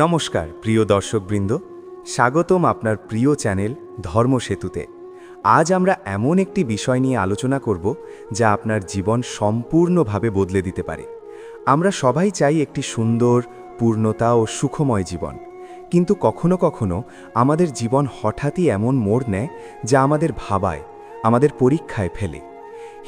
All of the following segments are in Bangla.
নমস্কার প্রিয় দর্শকবৃন্দ, স্বাগতম আপনার প্রিয় চ্যানেল ধর্মসেতুতে। আজ আমরা এমন একটি বিষয় নিয়ে আলোচনা করব যা আপনার জীবন সম্পূর্ণভাবে বদলে দিতে পারে। আমরা সবাই চাই একটি সুন্দর, পূর্ণতা ও সুখময় জীবন, কিন্তু কখনো কখনো আমাদের জীবন হঠাৎই এমন মোড় নেয় যা আমাদের ভাবায়, আমাদের পরীক্ষায় ফেলে।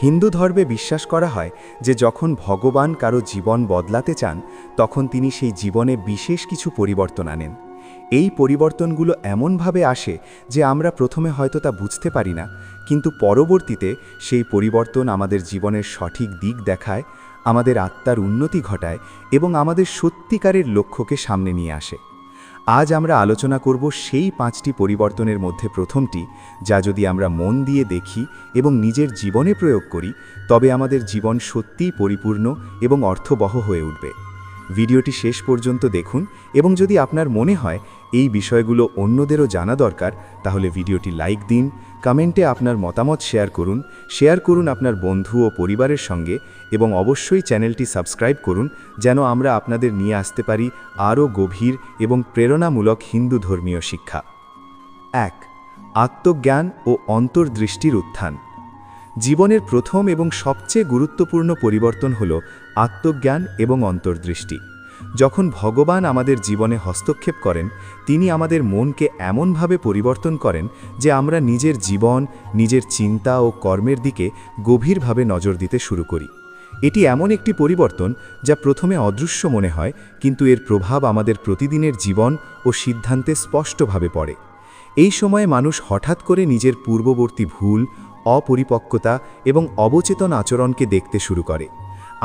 হিন্দু ধর্মে বিশ্বাস করা হয় যে যখন ভগবান কারো জীবন বদলাতে চান, তখন তিনি সেই জীবনে বিশেষ কিছু পরিবর্তন আনেন। এই পরিবর্তনগুলো এমনভাবে আসে যে আমরা প্রথমে হয়তো তা বুঝতে পারি না, কিন্তু পরবর্তীতে সেই পরিবর্তন আমাদের জীবনের সঠিক দিক দেখায়, আমাদের আত্মার উন্নতি ঘটায় এবং আমাদের সত্যিকারের লক্ষ্যকে সামনে নিয়ে আসে। আজ আমরা আলোচনা করব সেই 5টি পরিবর্তনের মধ্যে প্রথমটি, যা যদি আমরা মন দিয়ে দেখি এবং নিজের জীবনে প্রয়োগ করি, তবে আমাদের জীবন সত্যিই পরিপূর্ণ এবং অর্থবহ হয়ে উঠবে। ভিডিওটি শেষ পর্যন্ত দেখুন এবং যদি আপনার মনে হয় এই বিষয়গুলো অন্যদেরও জানা দরকার, তাহলে ভিডিওটি লাইক দিন, কমেন্টে আপনার মতামত শেয়ার করুন আপনার বন্ধু ও পরিবারের সঙ্গে এবং অবশ্যই চ্যানেলটি সাবস্ক্রাইব করুন, যেন আমরা আপনাদের নিয়ে আসতে পারি আরও গভীর এবং প্রেরণামূলক হিন্দু ধর্মীয় শিক্ষা। 1. আত্মজ্ঞান ও অন্তর্দৃষ্টির উত্থান। জীবনের প্রথম এবং সবচেয়ে গুরুত্বপূর্ণ পরিবর্তন হল আত্মজ্ঞান এবং অন্তর্দৃষ্টি। যখন ভগবান আমাদের জীবনে হস্তক্ষেপ করেন, তিনি আমাদের মনকে এমনভাবে পরিবর্তন করেন যে আমরা নিজের জীবন, নিজের চিন্তা ও কর্মের দিকে গভীরভাবে নজর দিতে শুরু করি। এটি এমন একটি পরিবর্তন যা প্রথমে অদৃশ্য মনে হয়, কিন্তু এর প্রভাব আমাদের প্রতিদিনের জীবন ও সিদ্ধান্তে স্পষ্টভাবে পড়ে। এই সময়ে মানুষ হঠাৎ করে নিজের পূর্ববর্তী ভুল, অপরিপক্কতা এবং অবচেতন আচরণকে দেখতে শুরু করে।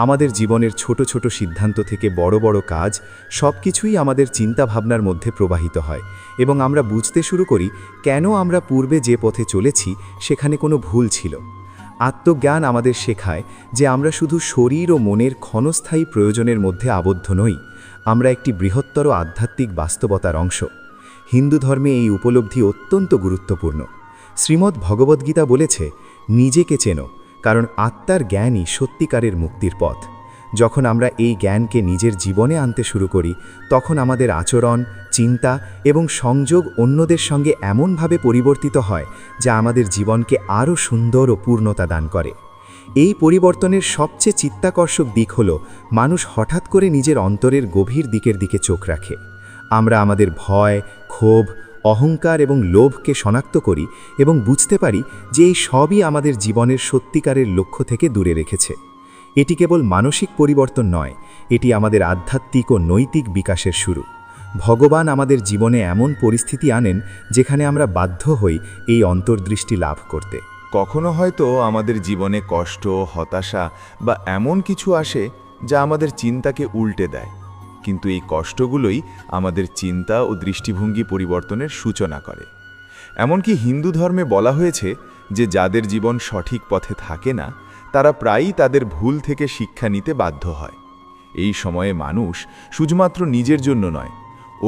আমাদের জীবনের ছোট ছোট সিদ্ধান্ত থেকে বড় বড় কাজ, সবকিছুই আমাদের চিন্তাভাবনার মধ্যে প্রবাহিত হয় এবং আমরা বুঝতে শুরু করি কেন আমরা পূর্বে যে পথে চলেছি সেখানে কোনো ভুল ছিল। আত্মজ্ঞান আমাদের শেখায় যে আমরা শুধু শরীর ও মনের ক্ষণস্থায়ী প্রয়োজনের মধ্যে আবদ্ধ নই, আমরা একটি বৃহত্তর আধ্যাত্মিক বাস্তবতার অংশ। হিন্দু ধর্মে এই উপলব্ধি অত্যন্ত গুরুত্বপূর্ণ। শ্রীমদ্ ভগবদ্গীতা বলেছে, নিজেকে চেনো, কারণ আত্মার জ্ঞানই সত্যিকারের মুক্তির পথ। যখন আমরা এই জ্ঞানকে নিজের জীবনে আনতে শুরু করি, তখন আমাদের আচরণ, চিন্তা এবং সংযোগ অন্যদের সঙ্গে এমনভাবে পরিবর্তিত হয় যা আমাদের জীবনকে আরও সুন্দর ও পূর্ণতা দান করে। এই পরিবর্তনের সবচেয়ে চিত্তাকর্ষক দিক হল মানুষ হঠাৎ করে নিজের অন্তরের গভীর দিকের দিকে চোখ রাখে। আমরা আমাদের ভয়, ক্ষোভ, অহংকার এবং লোভকে শনাক্ত করি এবং বুঝতে পারি যে এই সবই আমাদের জীবনের সত্যিকারের লক্ষ্য থেকে দূরে রেখেছে। এটি কেবল মানসিক পরিবর্তন নয়, এটি আমাদের আধ্যাত্মিক ও নৈতিক বিকাশের শুরু। ভগবান আমাদের জীবনে এমন পরিস্থিতি আনেন যেখানে আমরা বাধ্য হই এই অন্তর্দৃষ্টি লাভ করতে। কখনো হয়তো আমাদের জীবনে কষ্ট, হতাশা বা এমন কিছু আসে যা আমাদের চিন্তাকে উল্টে দেয়, কিন্তু এই কষ্টগুলোই আমাদের চিন্তা ও দৃষ্টিভঙ্গি পরিবর্তনের সূচনা করে। এমনকি হিন্দু ধর্মে বলা হয়েছে যে যাদের জীবন সঠিক পথে থাকে না, তারা প্রায়ই তাদের ভুল থেকে শিক্ষা নিতে বাধ্য হয়। এই সময়ে মানুষ শুধুমাত্র নিজের জন্য নয়,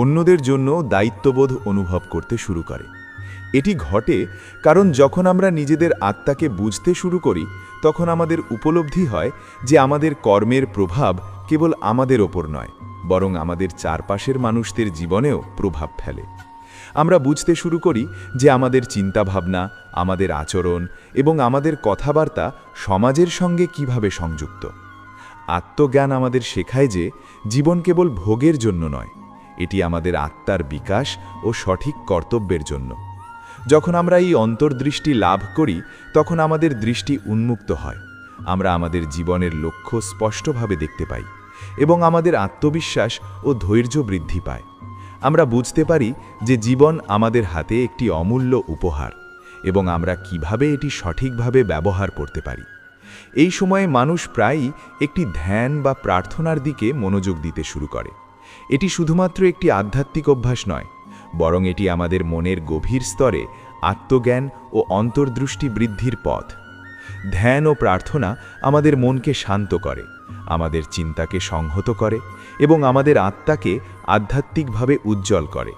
অন্যদের জন্য দায়িত্ববোধ অনুভব করতে শুরু করে। এটি ঘটে কারণ যখন আমরা নিজেদের আত্মাকে বুঝতে শুরু করি, তখন আমাদের উপলব্ধি হয় যে আমাদের কর্মের প্রভাব কেবল আমাদের ওপর নয়, বরং আমাদের চারপাশের মানুষদের জীবনেও প্রভাব ফেলে। আমরা বুঝতে শুরু করি যে আমাদের চিন্তাভাবনা, আমাদের আচরণ এবং আমাদের কথাবার্তা সমাজের সঙ্গে কিভাবে সংযুক্ত। আত্মজ্ঞান আমাদের শেখায় যে জীবন কেবল ভোগের জন্য নয়, এটি আমাদের আত্মার বিকাশ ও সঠিক কর্তব্যের জন্য। যখন আমরা এই অন্তর্দৃষ্টি লাভ করি, তখন আমাদের দৃষ্টি উন্মুক্ত হয়, আমরা আমাদের জীবনের লক্ষ্য স্পষ্টভাবে দেখতে পাই এবং আমাদের আত্মবিশ্বাস ও ধৈর্য বৃদ্ধি পায়। আমরা বুঝতে পারি যে জীবন আমাদের হাতে একটি অমূল্য উপহার এবং আমরা কিভাবে এটি সঠিকভাবে ব্যবহার করতে পারি। এই সময়ে মানুষ প্রায়ই একটি ধ্যান বা প্রার্থনার দিকে মনোযোগ দিতে শুরু করে। এটি শুধুমাত্র একটি আধ্যাত্মিক অভ্যাস নয়, বরং এটি আমাদের মনের গভীর স্তরে আত্মজ্ঞান ও অন্তর্দৃষ্টি বৃদ্ধির পথ। ধ্যান ও প্রার্থনা আমাদের মনকে শান্ত করে, আমাদের চিন্তাকে সংহত করে এবং আমাদের আত্মাকে আধ্যাত্মিকভাবে উজ্জ্বল করে।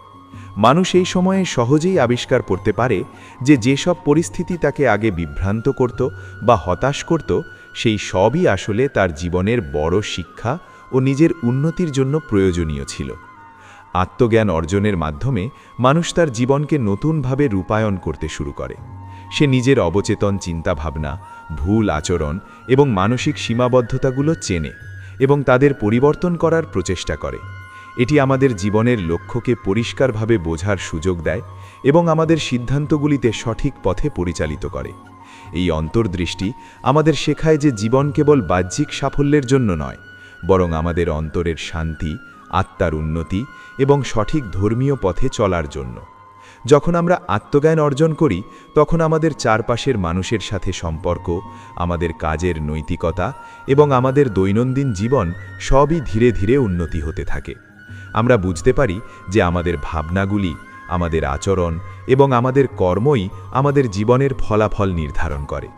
মানুষ এই সময়ে সহজেই আবিষ্কার করতে পারে যে যেসব পরিস্থিতি তাকে আগে বিভ্রান্ত করত বা হতাশ করত, সেই সবই আসলে তার জীবনের বড় শিক্ষা ও নিজের উন্নতির জন্য প্রয়োজনীয় ছিল। আত্মজ্ঞান অর্জনের মাধ্যমে মানুষ তার জীবনকে নতুনভাবে রূপায়ণ করতে শুরু করে। সে নিজের অবচেতন চিন্তাভাবনা, ভুল আচরণ এবং মানসিক সীমাবদ্ধতাগুলো চেনে এবং তাদের পরিবর্তন করার প্রচেষ্টা করে। এটি আমাদের জীবনের লক্ষ্যকে পরিষ্কারভাবে বোঝার সুযোগ দেয় এবং আমাদের সিদ্ধান্তগুলিতে সঠিক পথে পরিচালিত করে। এই অন্তর্দৃষ্টি আমাদের শেখায় যে জীবন কেবল বাহ্যিক সাফল্যের জন্য নয়, বরং আমাদের অন্তরের শান্তি, আত্মার উন্নতি এবং সঠিক ধর্মীয় পথে চলার জন্য। যখন আমরা আত্মজ্ঞান অর্জন করি, তখন আমাদের চারপাশের মানুষের সাথে সম্পর্ক, আমাদের কাজের নৈতিকতা এবং আমাদের দৈনন্দিন জীবন সবই ধীরে ধীরে উন্নতি হতে থাকে। আমরা বুঝতে পারি যে আমাদের ভাবনাগুলি, আমাদের আচরণ এবং আমাদের কর্মই আমাদের জীবনের ফলাফল নির্ধারণ করে।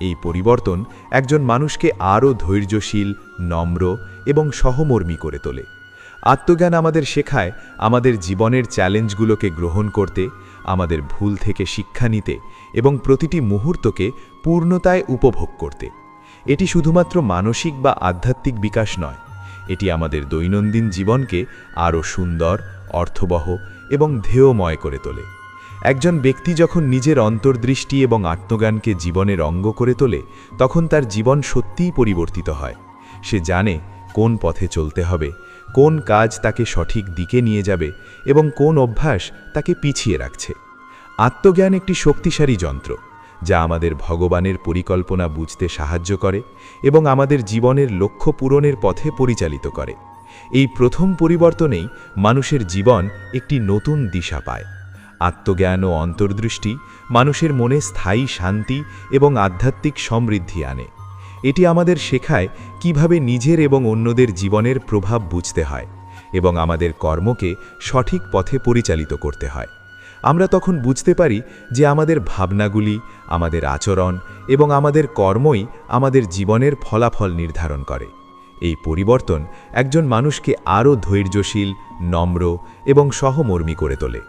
এই পরিবর্তন একজন মানুষকে আরও ধৈর্যশীল, নম্র এবং সহমর্মী করে তোলে। আত্মজ্ঞান আমাদের শেখায় আমাদের জীবনের চ্যালেঞ্জগুলোকে গ্রহণ করতে, আমাদের ভুল থেকে শিক্ষা নিতে এবং প্রতিটি মুহূর্তকে পূর্ণতায় উপভোগ করতে। এটি শুধুমাত্র মানসিক বা আধ্যাত্মিক বিকাশ নয়, এটি আমাদের দৈনন্দিন জীবনকে আরও সুন্দর, অর্থবহ এবং ধ্যেয়ময় করে তোলে। একজন ব্যক্তি যখন নিজের অন্তর্দৃষ্টি এবং আত্মজ্ঞানকে জীবনের অঙ্গ করে তোলে, তখন তার জীবন সত্যিই পরিবর্তিত হয়। সে জানে কোন পথে চলতে হবে, কোন কাজ তাকে সঠিক দিকে নিয়ে যাবে এবং কোন অভ্যাস তাকে পিছিয়ে রাখছে। আত্মজ্ঞান একটি শক্তিশালী যন্ত্র, যা আমাদের ভগবানের পরিকল্পনা বুঝতে সাহায্য করে এবং আমাদের জীবনের লক্ষ্য পূরণের পথে পরিচালিত করে। এই প্রথম পরিবর্তনেই মানুষের জীবন একটি নতুন দিশা পায়। আত্মজ্ঞান ও অন্তর্দৃষ্টি মানুষের মনে স্থায়ী শান্তি এবং আধ্যাত্মিক সমৃদ্ধি আনে। এটি আমাদের শেখায় কিভাবে নিজের এবং অন্যদের জীবনের প্রভাব বুঝতে হয় এবং আমাদের কর্মকে সঠিক পথে পরিচালিত করতে হয়। আমরা তখন বুঝতে পারি যে আমাদের ভাবনাগুলি, আমাদের আচরণ এবং আমাদের কর্মই আমাদের জীবনের ফলাফল নির্ধারণ করে। এই পরিবর্তন একজন মানুষকে আরও ধৈর্যশীল, নম্র এবং সহমর্মী করে তোলে।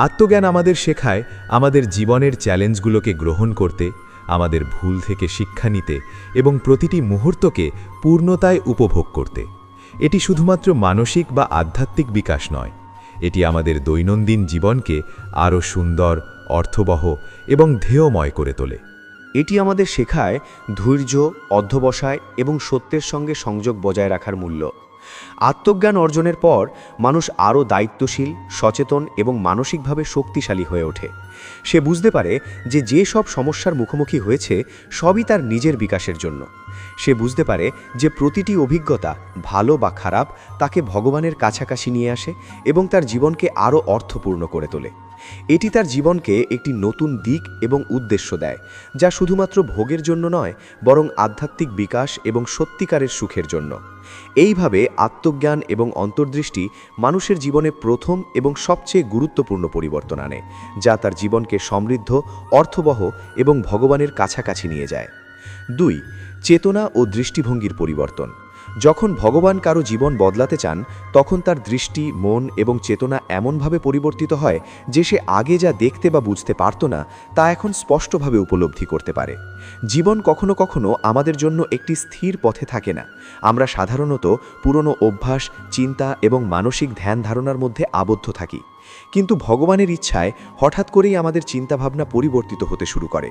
আত্মজ্ঞান আমাদের শেখায় আমাদের জীবনের চ্যালেঞ্জগুলোকে গ্রহণ করতে, আমাদের ভুল থেকে শিক্ষা নিতে এবং প্রতিটি মুহূর্তকে পূর্ণতায় উপভোগ করতে। এটি শুধুমাত্র মানসিক বা আধ্যাত্মিক বিকাশ নয়, এটি আমাদের দৈনন্দিন জীবনকে আরও সুন্দর, অর্থবহ এবং ধ্যেয়ময় করে তোলে। এটি আমাদের শেখায় ধৈর্য, অধ্যবসায় এবং সত্যের সঙ্গে সংযোগ বজায় রাখার মূল্য। আত্মজ্ঞান অর্জনের পর মানুষ আরও দায়িত্বশীল, সচেতন এবং মানসিকভাবে শক্তিশালী হয়ে ওঠে। সে বুঝতে পারে যে সব সমস্যার মুখোমুখি হয়েছে সবই তার নিজের বিকাশের জন্য। সে বুঝতে পারে যে প্রতিটি অভিজ্ঞতা, ভালো বা খারাপ, তাকে ভগবানের কাছাকাছি নিয়ে আসে এবং তার জীবনকে আরও অর্থপূর্ণ করে তোলে। এটি তার জীবনকে একটি নতুন দিক এবং উদ্দেশ্য দেয়, যা শুধুমাত্র ভোগের জন্য নয়, বরং আধ্যাত্মিক বিকাশ এবং সত্যিকারের সুখের জন্য। এইভাবে আত্মজ্ঞান এবং অন্তর্দৃষ্টি মানুষের জীবনে প্রথম এবং সবচেয়ে গুরুত্বপূর্ণ পরিবর্তন আনে, যা তার জীবনকে সমৃদ্ধ, অর্থবহ এবং ভগবানের কাছাকাছি নিয়ে যায়। 2. চেতনা ও দৃষ্টিভঙ্গির পরিবর্তন। যখন ভগবান কারো জীবন বদলাতে চান, তখন তার দৃষ্টি, মন এবং চেতনা এমনভাবে পরিবর্তিত হয় যে সে আগে যা দেখতে বা বুঝতে পারত না, তা এখন স্পষ্টভাবে উপলব্ধি করতে পারে। জীবন কখনো কখনো আমাদের জন্য একটি স্থির পথে থাকে না। আমরা সাধারণত পুরনো অভ্যাস, চিন্তা এবং মানসিক ধ্যান ধারণার মধ্যে আবদ্ধ থাকি। কিন্তু ভগবানের ইচ্ছায় হঠাৎ করেই আমাদের চিন্তাভাবনা পরিবর্তিত হতে শুরু করে।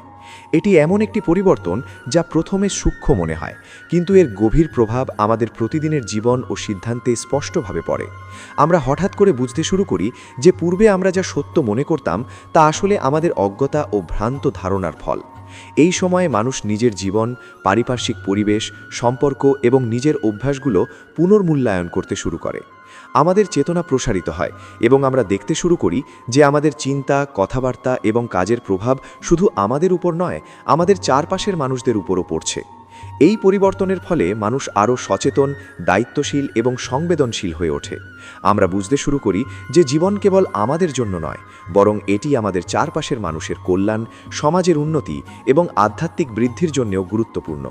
এটি এমন একটি পরিবর্তন যা প্রথমে সূক্ষ্ম মনে হয়, কিন্তু এর গভীর প্রভাব আমাদের প্রতিদিনের জীবন ও সিদ্ধান্তে স্পষ্টভাবে পড়ে। আমরা হঠাৎ করে বুঝতে শুরু করি যে পূর্বে আমরা যা সত্য মনে করতাম তা আসলে আমাদের অজ্ঞতা ও ভ্রান্ত ধারণার ফল। এই সময়ে মানুষ নিজের জীবন, পারিপার্শ্বিক পরিবেশ, সম্পর্ক এবং নিজের অভ্যাসগুলো পুনর্মূল্যায়ন করতে শুরু করে। আমাদের চেতনা প্রসারিত হয় এবং আমরা দেখতে শুরু করি যে আমাদের চিন্তা, কথাবার্তা এবং কাজের প্রভাব শুধু আমাদের উপর নয়, আমাদের চারপাশের মানুষদের উপরও পড়ছে। এই পরিবর্তনের ফলে মানুষ আরও সচেতন, দায়িত্বশীল এবং সংবেদনশীল হয়ে ওঠে। আমরা বুঝতে শুরু করি যে জীবন কেবল আমাদের জন্য নয়, বরং এটি আমাদের চারপাশের মানুষের কল্যাণ, সমাজের উন্নতি এবং আধ্যাত্মিক বৃদ্ধির জন্যও গুরুত্বপূর্ণ।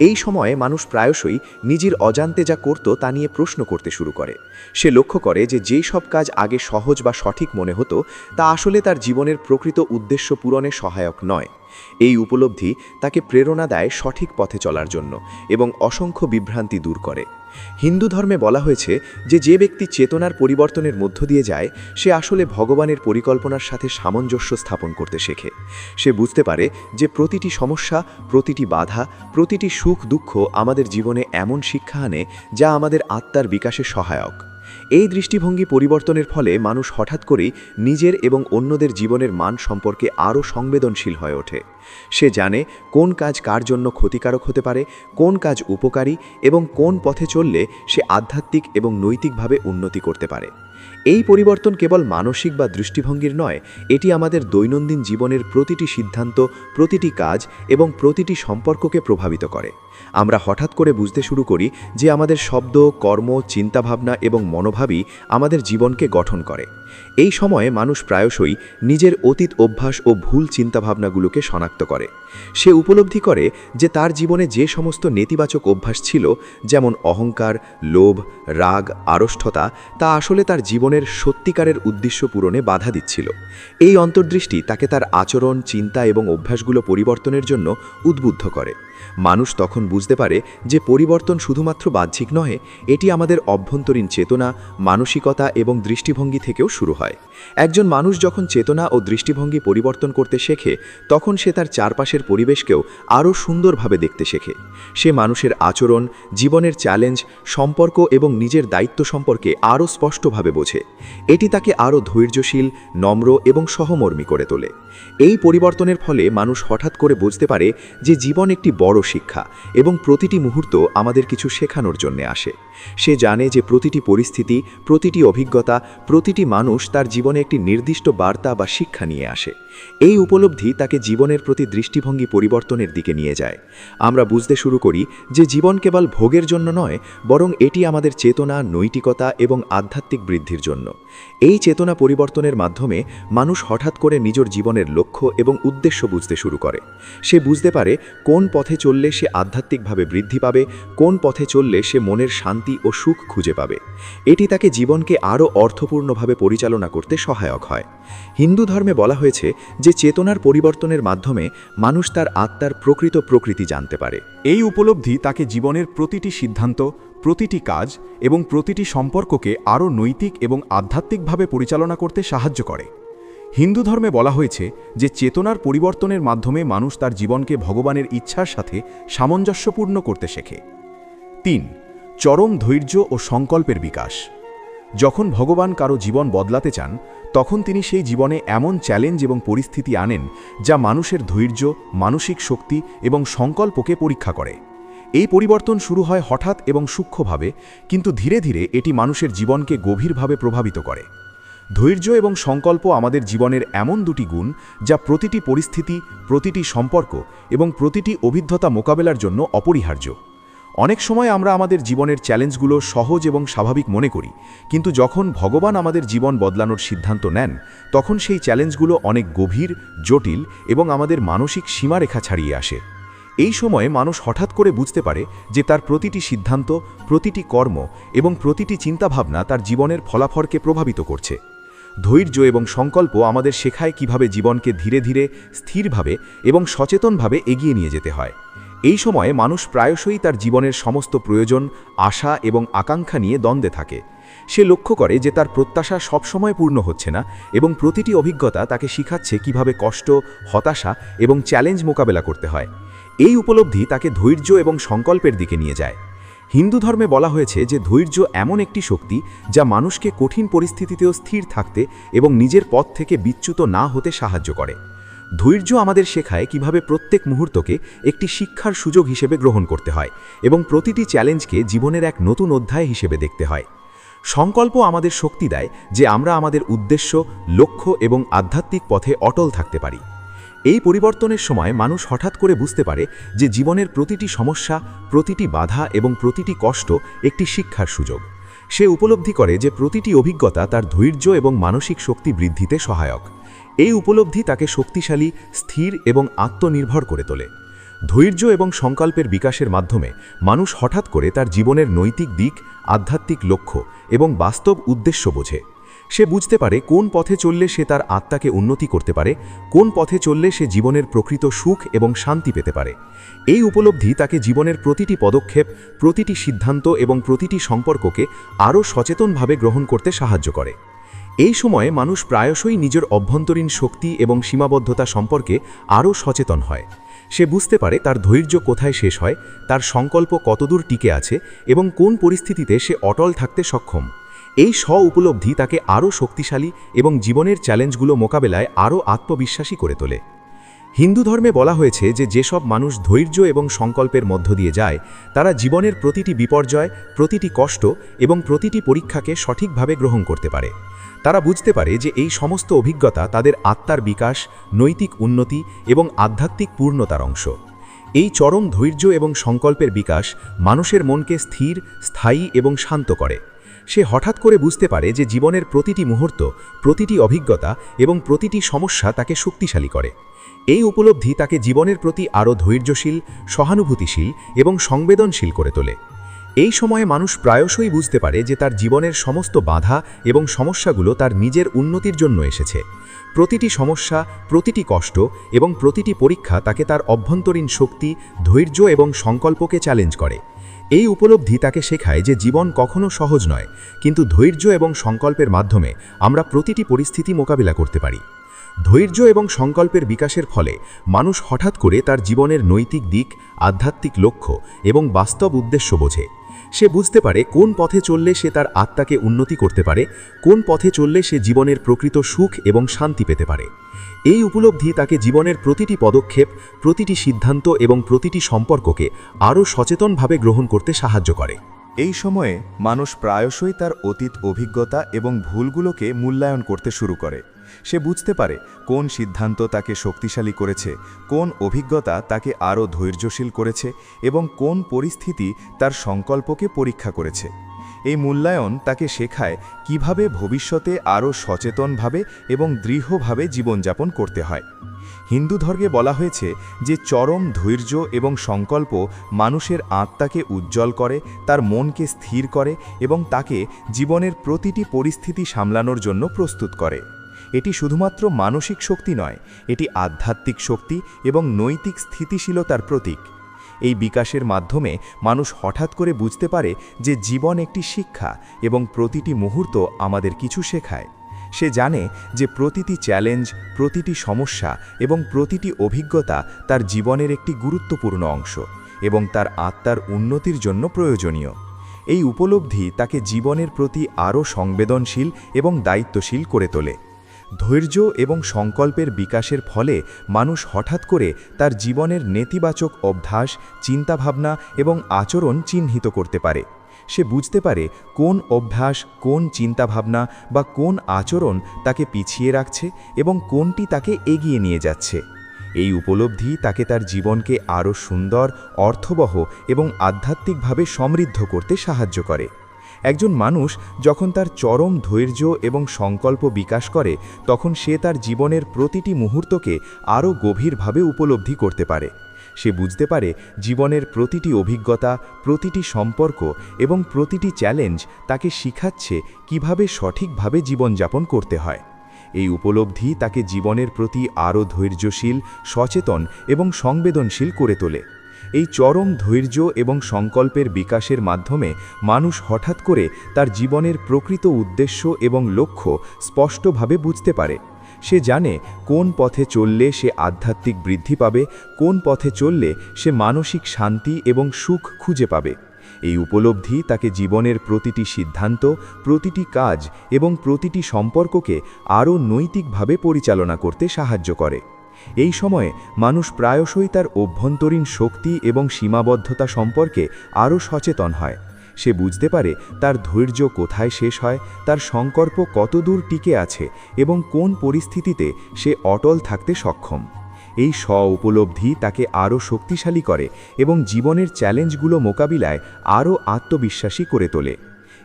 এই সময়ে মানুষ প্রায়শই নিজের অজান্তে যা করত তা নিয়ে প্রশ্ন করতে শুরু করে। সে লক্ষ্য করে যে যেই সব কাজ আগে সহজ বা সঠিক মনে হতো তা আসলে তার জীবনের প্রকৃত উদ্দেশ্য পূরণে সহায়ক নয়। এই উপলব্ধি তাকে প্রেরণা দেয় সঠিক পথে চলার জন্য এবং অসংখ্য বিভ্রান্তি দূর করে। হিন্দু ধর্মে বলা হয়েছে যে ব্যক্তি চেতনার পরিবর্তনের মধ্য দিয়ে যায় সে আসলে ভগবানের পরিকল্পনার সাথে সামঞ্জস্য স্থাপন করতে শেখে। সে বুঝতে পারে যে প্রতিটি সমস্যা, প্রতিটি বাধা, প্রতিটি সুখ দুঃখ আমাদের জীবনে এমন শিক্ষা আনে যা আমাদের আত্মার বিকাশে সহায়ক। এই দৃষ্টিভঙ্গি পরিবর্তনের ফলে মানুষ হঠাৎ করেই নিজের এবং অন্যদের জীবনের মান সম্পর্কে আরও সংবেদনশীল হয়ে ওঠে। সে জানে কোন কাজ কার জন্য ক্ষতিকারক হতে পারে, কোন কাজ উপকারী এবং কোন পথে চললে সে আধ্যাত্মিক এবং নৈতিকভাবে উন্নতি করতে পারে। এই পরিবর্তন কেবল মানসিক বা দৃষ্টিভঙ্গির নয়, এটি আমাদের দৈনন্দিন জীবনের প্রতিটি সিদ্ধান্ত, প্রতিটি কাজ এবং প্রতিটি সম্পর্ককে প্রভাবিত করে। আমরা হঠাৎ করে বুঝতে শুরু করি যে আমাদের শব্দ, কর্ম, চিন্তাভাবনা এবং মনোভাবই আমাদের জীবনকে গঠন করে। এই সময়ে মানুষ প্রায়শই নিজের অতীত অভ্যাস ও ভুল চিন্তাভাবনাগুলোকে শনাক্ত করে। সে উপলব্ধি করে যে তার জীবনে যে সমস্ত নেতিবাচক অভ্যাস ছিল, যেমন অহংকার, লোভ, রাগ, আড়ষ্ঠতা, তা আসলে তার জীবনের সত্যিকারের উদ্দেশ্য পূরণে বাধা দিচ্ছিল। এই অন্তর্দৃষ্টি তাকে তার আচরণ, চিন্তা এবং অভ্যাসগুলো পরিবর্তনের জন্য উদ্বুদ্ধ করে। মানুষ তখন বুঝতে পারে যে পরিবর্তন শুধুমাত্র বাহ্যিক নয়, এটি আমাদের অভ্যন্তরীণ চেতনা, মানসিকতা এবং দৃষ্টিভঙ্গি থেকেও শুরু হয়। একজন মানুষ যখন চেতনা ও দৃষ্টিভঙ্গি পরিবর্তন করতে শেখে, তখন সে তার চারপাশের পরিবেশকেও আরও সুন্দরভাবে দেখতে শেখে। সে মানুষের আচরণ, জীবনের চ্যালেঞ্জ, সম্পর্ক এবং নিজের দায়িত্ব সম্পর্কে আরও স্পষ্টভাবে বোঝে। এটি তাকে আরও ধৈর্যশীল, নম্র এবং সহমর্মী করে তোলে। এই পরিবর্তনের ফলে মানুষ হঠাৎ করে বুঝতে পারে যে জীবন একটি বড় শিক্ষা এবং প্রতিটি মুহূর্ত আমাদের কিছু শেখানোর জন্য আসে। সে জানে যে প্রতিটি পরিস্থিতি, প্রতিটি অভিজ্ঞতা, প্রতিটি মানুষ তার জীবনে একটি নির্দিষ্ট বার্তা বা শিক্ষা নিয়ে আসে। এই উপলব্ধি তাকে জীবনের প্রতি দৃষ্টিভঙ্গি পরিবর্তনের দিকে নিয়ে যায়। আমরা বুঝতে শুরু করি যে জীবন কেবল ভোগের জন্য নয়, বরং এটি আমাদের চেতনা, নৈতিকতা এবং আধ্যাত্মিক বৃদ্ধির জন্য। এই চেতনা পরিবর্তনের মাধ্যমে মানুষ হঠাৎ করে নিজের জীবনের লক্ষ্য এবং উদ্দেশ্য বুঝতে শুরু করে। সে বুঝতে পারে কোন পথে চললে সে আধ্যাত্মিকভাবে বৃদ্ধি পাবে, কোন পথে চললে সে মনের শান্তি ও সুখ খুঁজে পাবে। এটি তাকে জীবনকে আরও অর্থপূর্ণভাবে পরিচালনা করতে সহায়ক হয়। হিন্দু ধর্মে বলা হয়েছে যে চেতনার পরিবর্তনের মাধ্যমে মানুষ তার আত্মার প্রকৃত প্রকৃতি জানতে পারে। এই উপলব্ধি তাকে জীবনের প্রতিটি সিদ্ধান্ত, প্রতিটি কাজ এবং প্রতিটি সম্পর্ককে আরও নৈতিক এবং আধ্যাত্মিকভাবে পরিচালনা করতে সাহায্য করে। হিন্দু ধর্মে বলা হয়েছে যে চেতনার পরিবর্তনের মাধ্যমে মানুষ তার জীবনকে ভগবানের ইচ্ছার সাথে সামঞ্জস্যপূর্ণ করতে শেখে। 3. চরম ধৈর্য ও সংকল্পের বিকাশ। যখন ভগবান কারো জীবন বদলাতে চান, তখন তিনি সেই জীবনে এমন চ্যালেঞ্জ এবং পরিস্থিতি আনেন যা মানুষের ধৈর্য, মানসিক শক্তি এবং সংকল্পকে পরীক্ষা করে। এই পরিবর্তন শুরু হয় হঠাৎ এবং সূক্ষ্মভাবে, কিন্তু ধীরে ধীরে এটি মানুষের জীবনকে গভীরভাবে প্রভাবিত করে। ধৈর্য এবং সংকল্প আমাদের জীবনের এমন দুটি গুণ যা প্রতিটি পরিস্থিতি, প্রতিটি সম্পর্ক এবং প্রতিটি অভিজ্ঞতা মোকাবেলার জন্য অপরিহার্য। অনেক সময় আমরা আমাদের জীবনের চ্যালেঞ্জগুলো সহজ এবং স্বাভাবিক মনে করি, কিন্তু যখন ভগবান আমাদের জীবন বদলানোর সিদ্ধান্ত নেন, তখন সেই চ্যালেঞ্জগুলো অনেক গভীর, জটিল এবং আমাদের মানসিক সীমারেখা ছাড়িয়ে আসে। এই সময়ে মানুষ হঠাৎ করে বুঝতে পারে যে তার প্রতিটি সিদ্ধান্ত, প্রতিটি কর্ম এবং প্রতিটি চিন্তাভাবনা তার জীবনের ফলাফলকে প্রভাবিত করছে। ধৈর্য এবং সংকল্প আমাদের শেখায় কিভাবে জীবনকে ধীরে ধীরে, স্থিরভাবে এবং সচেতনভাবে এগিয়ে নিয়ে যেতে হয়। এই সময়ে মানুষ প্রায়শই তার জীবনের সমস্ত প্রয়োজন, আশা এবং আকাঙ্ক্ষা নিয়ে দ্বন্দ্বে থাকে। সে লক্ষ্য করে যে তার প্রত্যাশা সবসময় পূর্ণ হচ্ছে না এবং প্রতিটি অভিজ্ঞতা তাকে শিখাচ্ছে কিভাবে কষ্ট, হতাশা এবং চ্যালেঞ্জ মোকাবেলা করতে হয়। এই উপলব্ধি তাকে ধৈর্য এবং সংকল্পের দিকে নিয়ে যায়। হিন্দু ধর্মে বলা হয়েছে যে ধৈর্য এমন একটি শক্তি যা মানুষকে কঠিন পরিস্থিতিতেও স্থির থাকতে এবং নিজের পথ থেকে বিচ্যুত না হতে সাহায্য করে। ধৈর্য আমাদের শেখায় কিভাবে প্রত্যেক মুহূর্তকে একটি শিক্ষার সুযোগ হিসেবে গ্রহণ করতে হয় এবং প্রতিটি চ্যালেঞ্জকে জীবনের এক নতুন অধ্যায় হিসেবে দেখতে হয়। সংকল্প আমাদের শক্তি দেয় যে আমরা আমাদের উদ্দেশ্য, লক্ষ্য এবং আধ্যাত্মিক পথে অটল থাকতে পারি। এই পরিবর্তনের সময় মানুষ হঠাৎ করে বুঝতে পারে যে জীবনের প্রতিটি সমস্যা, প্রতিটি বাধা এবং প্রতিটি কষ্ট একটি শিক্ষার সুযোগ। সে উপলব্ধি করে যে প্রতিটি অভিজ্ঞতা তার ধৈর্য এবং মানসিক শক্তি বৃদ্ধিতে সহায়ক। এই উপলব্ধি তাকে শক্তিশালী, স্থির এবং আত্মনির্ভর করে তোলে। ধৈর্য এবং সংকল্পের বিকাশের মাধ্যমে মানুষ হঠাৎ করে তার জীবনের নৈতিক দিক, আধ্যাত্মিক লক্ষ্য এবং বাস্তব উদ্দেশ্য বোঝে। সে বুঝতে পারে কোন পথে চললে সে তার আত্মাকে উন্নতি করতে পারে, কোন পথে চললে সে জীবনের প্রকৃত সুখ এবং শান্তি পেতে পারে। এই উপলব্ধি তাকে জীবনের প্রতিটি পদক্ষেপ, প্রতিটি সিদ্ধান্ত এবং প্রতিটি সম্পর্ককে আরও সচেতনভাবে গ্রহণ করতে সাহায্য করে। এই সময়ে মানুষ প্রায়শই নিজের অভ্যন্তরীণ শক্তি এবং সীমাবদ্ধতা সম্পর্কে আরও সচেতন হয়। সে বুঝতে পারে তার ধৈর্য কোথায় শেষ হয়, তার সংকল্প কতদূর টিকে আছে এবং কোন পরিস্থিতিতে সে অটল থাকতে সক্ষম। এই উপলব্ধি তাকে আরও শক্তিশালী এবং জীবনের চ্যালেঞ্জগুলো মোকাবেলায় আরও আত্মবিশ্বাসী করে তোলে। হিন্দু ধর্মে বলা হয়েছে যে যেসব মানুষ ধৈর্য এবং সংকল্পের মধ্য দিয়ে যায়, তারা জীবনের প্রতিটি বিপর্যয়, প্রতিটি কষ্ট এবং প্রতিটি পরীক্ষাকে সঠিকভাবে গ্রহণ করতে পারে। তারা বুঝতে পারে যে এই সমস্ত অভিজ্ঞতা তাদের আত্মার বিকাশ, নৈতিক উন্নতি এবং আধ্যাত্মিক পূর্ণতার অংশ। এই চরম ধৈর্য এবং সংকল্পের বিকাশ মানুষের মনকে স্থির, স্থায়ী এবং শান্ত করে। সে হঠাৎ করে বুঝতে পারে যে জীবনের প্রতিটি মুহূর্ত, প্রতিটি অভিজ্ঞতা এবং প্রতিটি সমস্যা তাকে শক্তিশালী করে। এই উপলব্ধি তাকে জীবনের প্রতি আরও ধৈর্যশীল, সহানুভূতিশীল এবং সংবেদনশীল করে তোলে। এই সময়ে মানুষ প্রায়শই বুঝতে পারে যে তার জীবনের সমস্ত বাধা এবং সমস্যাগুলো তার নিজের উন্নতির জন্য এসেছে। প্রতিটি সমস্যা, প্রতিটি কষ্ট এবং প্রতিটি পরীক্ষা তাকে তার অভ্যন্তরীণ শক্তি, ধৈর্য এবং সংকল্পকে চ্যালেঞ্জ করে। এই উপলব্ধি তাকে শেখায় যে জীবন কখনো সহজ নয়, কিন্তু ধৈর্য এবং সংকল্পের মাধ্যমে আমরা প্রতিটি পরিস্থিতি মোকাবিলা করতে পারি। ধৈর্য এবং সংকল্পের বিকাশের ফলে মানুষ হঠাৎ করে তার জীবনের নৈতিক দিক, আধ্যাত্মিক লক্ষ্য এবং বাস্তব উদ্দেশ্য বোঝে। সে বুঝতে পারে কোন পথে চললে সে তার আত্মাকে উন্নতি করতে পারে, কোন পথে চললে সে জীবনের প্রকৃত সুখ এবং শান্তি পেতে পারে। এই উপলব্ধি তাকে জীবনের প্রতিটি পদক্ষেপ, প্রতিটি সিদ্ধান্ত এবং প্রতিটি সম্পর্ককে আরও সচেতনভাবে গ্রহণ করতে সাহায্য করে। এই সময়ে মানুষ প্রায়শই তার অতীত অভিজ্ঞতা এবং ভুলগুলোকে মূল্যায়ন করতে শুরু করে। সে বুঝতে পারে কোন সিদ্ধান্ত তাকে শক্তিশালী করেছে, কোন অভিজ্ঞতা তাকে আরও ধৈর্যশীল করেছে এবং কোন পরিস্থিতি তার সংকল্পকে পরীক্ষা করেছে। এই মূল্যায়ন তাকে শেখায় কিভাবে ভবিষ্যতে আরও সচেতনভাবে এবং দৃঢ়ভাবে জীবনযাপন করতে হয়। হিন্দু ধর্মে বলা হয়েছে যে চরম ধৈর্য এবং সংকল্প মানুষের আত্মাকে উজ্জ্বল করে, তার মনকে স্থির করে এবং তাকে জীবনের প্রতিটি পরিস্থিতি সামলানোর জন্য প্রস্তুত করে। এটি শুধুমাত্র মানসিক শক্তি নয়, এটি আধ্যাত্মিক শক্তি এবং নৈতিক স্থিতিশীলতার প্রতীক। এই বিকাশের মাধ্যমে মানুষ হঠাৎ করে বুঝতে পারে যে জীবন একটি শিক্ষা এবং প্রতিটি মুহূর্ত আমাদের কিছু শেখায়। সে জানে যে প্রতিটি চ্যালেঞ্জ, প্রতিটি সমস্যা এবং প্রতিটি অভিজ্ঞতা তার জীবনের একটি গুরুত্বপূর্ণ অংশ এবং তার আত্মার উন্নতির জন্য প্রয়োজনীয়। এই উপলব্ধি তাকে জীবনের প্রতি আরও সংবেদনশীল এবং দায়িত্বশীল করে তোলে। ধৈর্য এবং সংকল্পের বিকাশের ফলে মানুষ হঠাৎ করে তার জীবনের নেতিবাচক অভ্যাস, চিন্তাভাবনা এবং আচরণ চিহ্নিত করতে পারে। সে বুঝতে পারে কোন অভ্যাস, কোন চিন্তাভাবনা বা কোন আচরণ তাকে পিছিয়ে রাখছে এবং কোনটি তাকে এগিয়ে নিয়ে যাচ্ছে। এই উপলব্ধি তাকে তার জীবনকে আরও সুন্দর, অর্থবহ এবং আধ্যাত্মিকভাবে সমৃদ্ধ করতে সাহায্য করে। একজন মানুষ যখন তার চরম ধৈর্য এবং সংকল্প বিকাশ করে, তখন সে তার জীবনের প্রতিটি মুহূর্তকে আরও গভীরভাবে উপলব্ধি করতে পারে। সে বুঝতে পারে জীবনের প্রতিটি অভিজ্ঞতা, প্রতিটি সম্পর্ক এবং প্রতিটি চ্যালেঞ্জ তাকে শিখাচ্ছে কিভাবে সঠিকভাবে জীবনযাপন করতে হয়। এই উপলব্ধি তাকে জীবনের প্রতি আরও ধৈর্যশীল, সচেতন এবং সংবেদনশীল করে তোলে। এই চরম ধৈর্য এবং সংকল্পের বিকাশের মাধ্যমে মানুষ হঠাৎ করে তার জীবনের প্রকৃত উদ্দেশ্য এবং লক্ষ্য স্পষ্টভাবে বুঝতে পারে। সে জানে কোন পথে চললে সে আধ্যাত্মিক বৃদ্ধি পাবে, কোন পথে চললে সে মানসিক শান্তি এবং সুখ খুঁজে পাবে। এই উপলব্ধি তাকে জীবনের প্রতিটি সিদ্ধান্ত, প্রতিটি কাজ এবং প্রতিটি সম্পর্ককে আরও নৈতিকভাবে পরিচালনা করতে সাহায্য করে। এই সময়ে মানুষ প্রায়শই তার অভ্যন্তরীণ শক্তি এবং সীমাবদ্ধতা সম্পর্কে আরও সচেতন হয়। সে বুঝতে পারে তার ধৈর্য কোথায় শেষ হয়, তার সংকল্প কতদূর টিকে আছে এবং কোন পরিস্থিতিতে সে অটল থাকতে সক্ষম। এই উপলব্ধি তাকে আরও শক্তিশালী করে এবং জীবনের চ্যালেঞ্জগুলো মোকাবিলায় আরও আত্মবিশ্বাসী করে তোলে।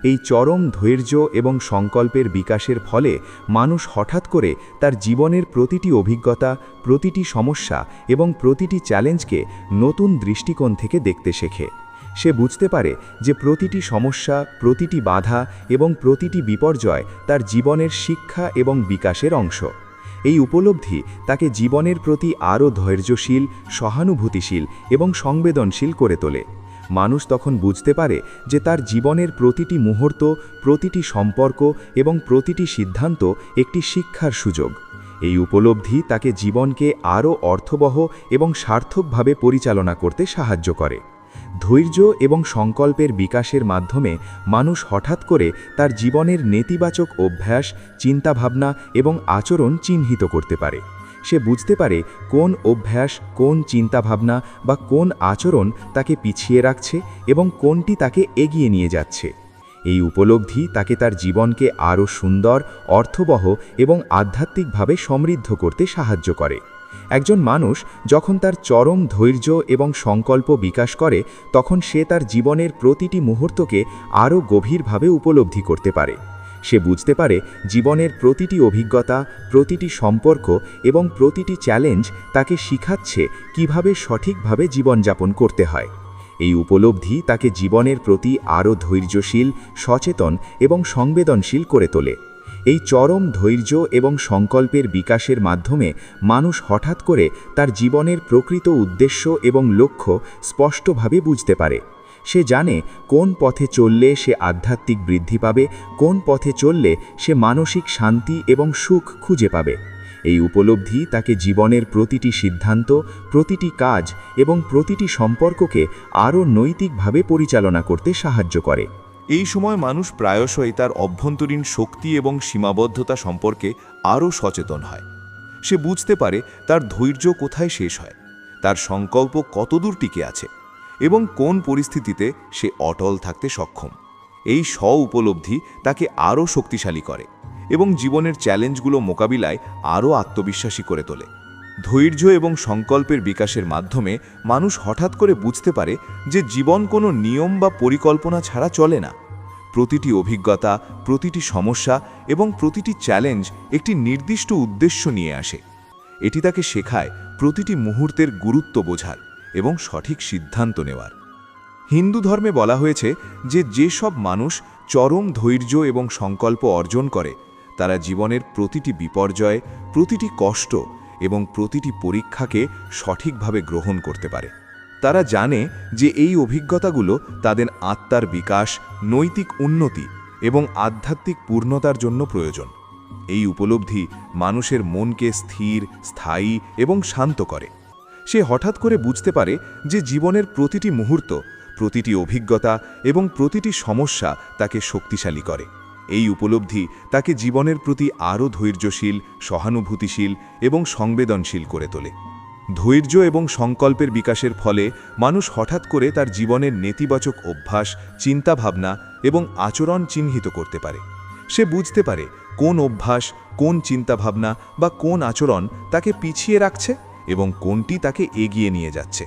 এই চরম ধৈর্য এবং সংকল্পের বিকাশের ফলে মানুষ হঠাৎ করে তার জীবনের প্রতিটি অভিজ্ঞতা, প্রতিটি সমস্যা এবং প্রতিটি চ্যালেঞ্জকে নতুন দৃষ্টিকোণ থেকে দেখতে শেখে। সে বুঝতে পারে যে প্রতিটি সমস্যা, প্রতিটি বাধা এবং প্রতিটি বিপর্যয় তার জীবনের শিক্ষা এবং বিকাশের অংশ। এই উপলব্ধি তাকে জীবনের প্রতি আরও ধৈর্যশীল, সহানুভূতিশীল এবং সংবেদনশীল করে তোলে। মানুষ তখন বুঝতে পারে যে তার জীবনের প্রতিটি মুহূর্ত, প্রতিটি সম্পর্ক এবং প্রতিটি সিদ্ধান্ত একটি শিক্ষার সুযোগ। এই উপলব্ধি তাকে জীবনকে আরও অর্থবহ এবং সার্থকভাবে পরিচালনা করতে সাহায্য করে। ধৈর্য এবং সংকল্পের বিকাশের মাধ্যমে মানুষ হঠাৎ করে তার জীবনের নেতিবাচক অভ্যাস, চিন্তাভাবনা এবং আচরণ চিহ্নিত করতে পারে। সে বুঝতে পারে কোন অভ্যাস, কোন চিন্তাভাবনা বা কোন আচরণ তাকে পিছিয়ে রাখছে এবং কোনটি তাকে এগিয়ে নিয়ে যাচ্ছে। এই উপলব্ধি তাকে তার জীবনকে আরও সুন্দর, অর্থবহ এবং আধ্যাত্মিকভাবে সমৃদ্ধ করতে সাহায্য করে। একজন মানুষ যখন তার চরম ধৈর্য এবং সংকল্প বিকাশ করে, তখন সে তার জীবনের প্রতিটি মুহূর্তকে আরও গভীরভাবে উপলব্ধি করতে পারে। সে বুঝতে পারে জীবনের প্রতিটি অভিজ্ঞতা, প্রতিটি সম্পর্ক এবং প্রতিটি চ্যালেঞ্জ তাকে শিখাচ্ছে কিভাবে সঠিকভাবে জীবনযাপন করতে হয়। এই উপলব্ধি তাকে জীবনের প্রতি আরও ধৈর্যশীল, সচেতন এবং সংবেদনশীল করে তোলে। এই চরম ধৈর্য এবং সংকল্পের বিকাশের মাধ্যমে মানুষ হঠাৎ করে তার জীবনের প্রকৃত উদ্দেশ্য এবং লক্ষ্য স্পষ্টভাবে বুঝতে পারে। সে জানে কোন পথে চললে সে আধ্যাত্মিক বৃদ্ধি পাবে, কোন পথে চললে সে মানসিক শান্তি এবং সুখ খুঁজে পাবে। এই উপলব্ধি তাকে জীবনের প্রতিটি সিদ্ধান্ত, প্রতিটি কাজ এবং প্রতিটি সম্পর্ককে আরও নৈতিকভাবে পরিচালনা করতে সাহায্য করে। এই সময় মানুষ প্রায়শই তার অভ্যন্তরীণ শক্তি এবং সীমাবদ্ধতা সম্পর্কে আরও সচেতন হয়। সে বুঝতে পারে তার ধৈর্য কোথায় শেষ হয়, তার সংকল্প কতদূর টিকে আছে এবং কোন পরিস্থিতিতে সে অটল থাকতে সক্ষম। এই উপলব্ধি তাকে আরও শক্তিশালী করে এবং জীবনের চ্যালেঞ্জগুলো মোকাবিলায় আরও আত্মবিশ্বাসী করে তোলে। ধৈর্য এবং সংকল্পের বিকাশের মাধ্যমে মানুষ হঠাৎ করে বুঝতে পারে যে জীবন কোনো নিয়ম বা পরিকল্পনা ছাড়া চলে না। প্রতিটি অভিজ্ঞতা, প্রতিটি সমস্যা এবং প্রতিটি চ্যালেঞ্জ একটি নির্দিষ্ট উদ্দেশ্য নিয়ে আসে। এটি তাকে শেখায় প্রতিটি মুহূর্তের গুরুত্ব বোঝার এবং সঠিক সিদ্ধান্ত নেওয়ার। হিন্দু ধর্মে বলা হয়েছে যে যেসব মানুষ চরম ধৈর্য এবং সংকল্প অর্জন করে, তারা জীবনের প্রতিটি বিপর্যয়, প্রতিটি কষ্ট এবং প্রতিটি পরীক্ষাকে সঠিকভাবে গ্রহণ করতে পারে। তারা জানে যে এই অভিজ্ঞতাগুলো তাদের আত্মার বিকাশ, নৈতিক উন্নতি এবং আধ্যাত্মিক পূর্ণতার জন্য প্রয়োজন। এই উপলব্ধি মানুষের মনকে স্থির, স্থায়ী এবং শান্ত করে। সে হঠাৎ করে বুঝতে পারে যে জীবনের প্রতিটি মুহূর্ত, প্রতিটি অভিজ্ঞতা এবং প্রতিটি সমস্যা তাকে শক্তিশালী করে। এই উপলব্ধি তাকে জীবনের প্রতি আরও ধৈর্যশীল, সহানুভূতিশীল এবং সংবেদনশীল করে তোলে। ধৈর্য এবং সংকল্পের বিকাশের ফলে মানুষ হঠাৎ করে তার জীবনের নেতিবাচক অভ্যাস, চিন্তাভাবনা এবং আচরণ চিহ্নিত করতে পারে। সে বুঝতে পারে কোন অভ্যাস, কোন চিন্তাভাবনা বা কোন আচরণ তাকে পিছিয়ে রাখছে এবং কোনটি তাকে এগিয়ে নিয়ে যাচ্ছে।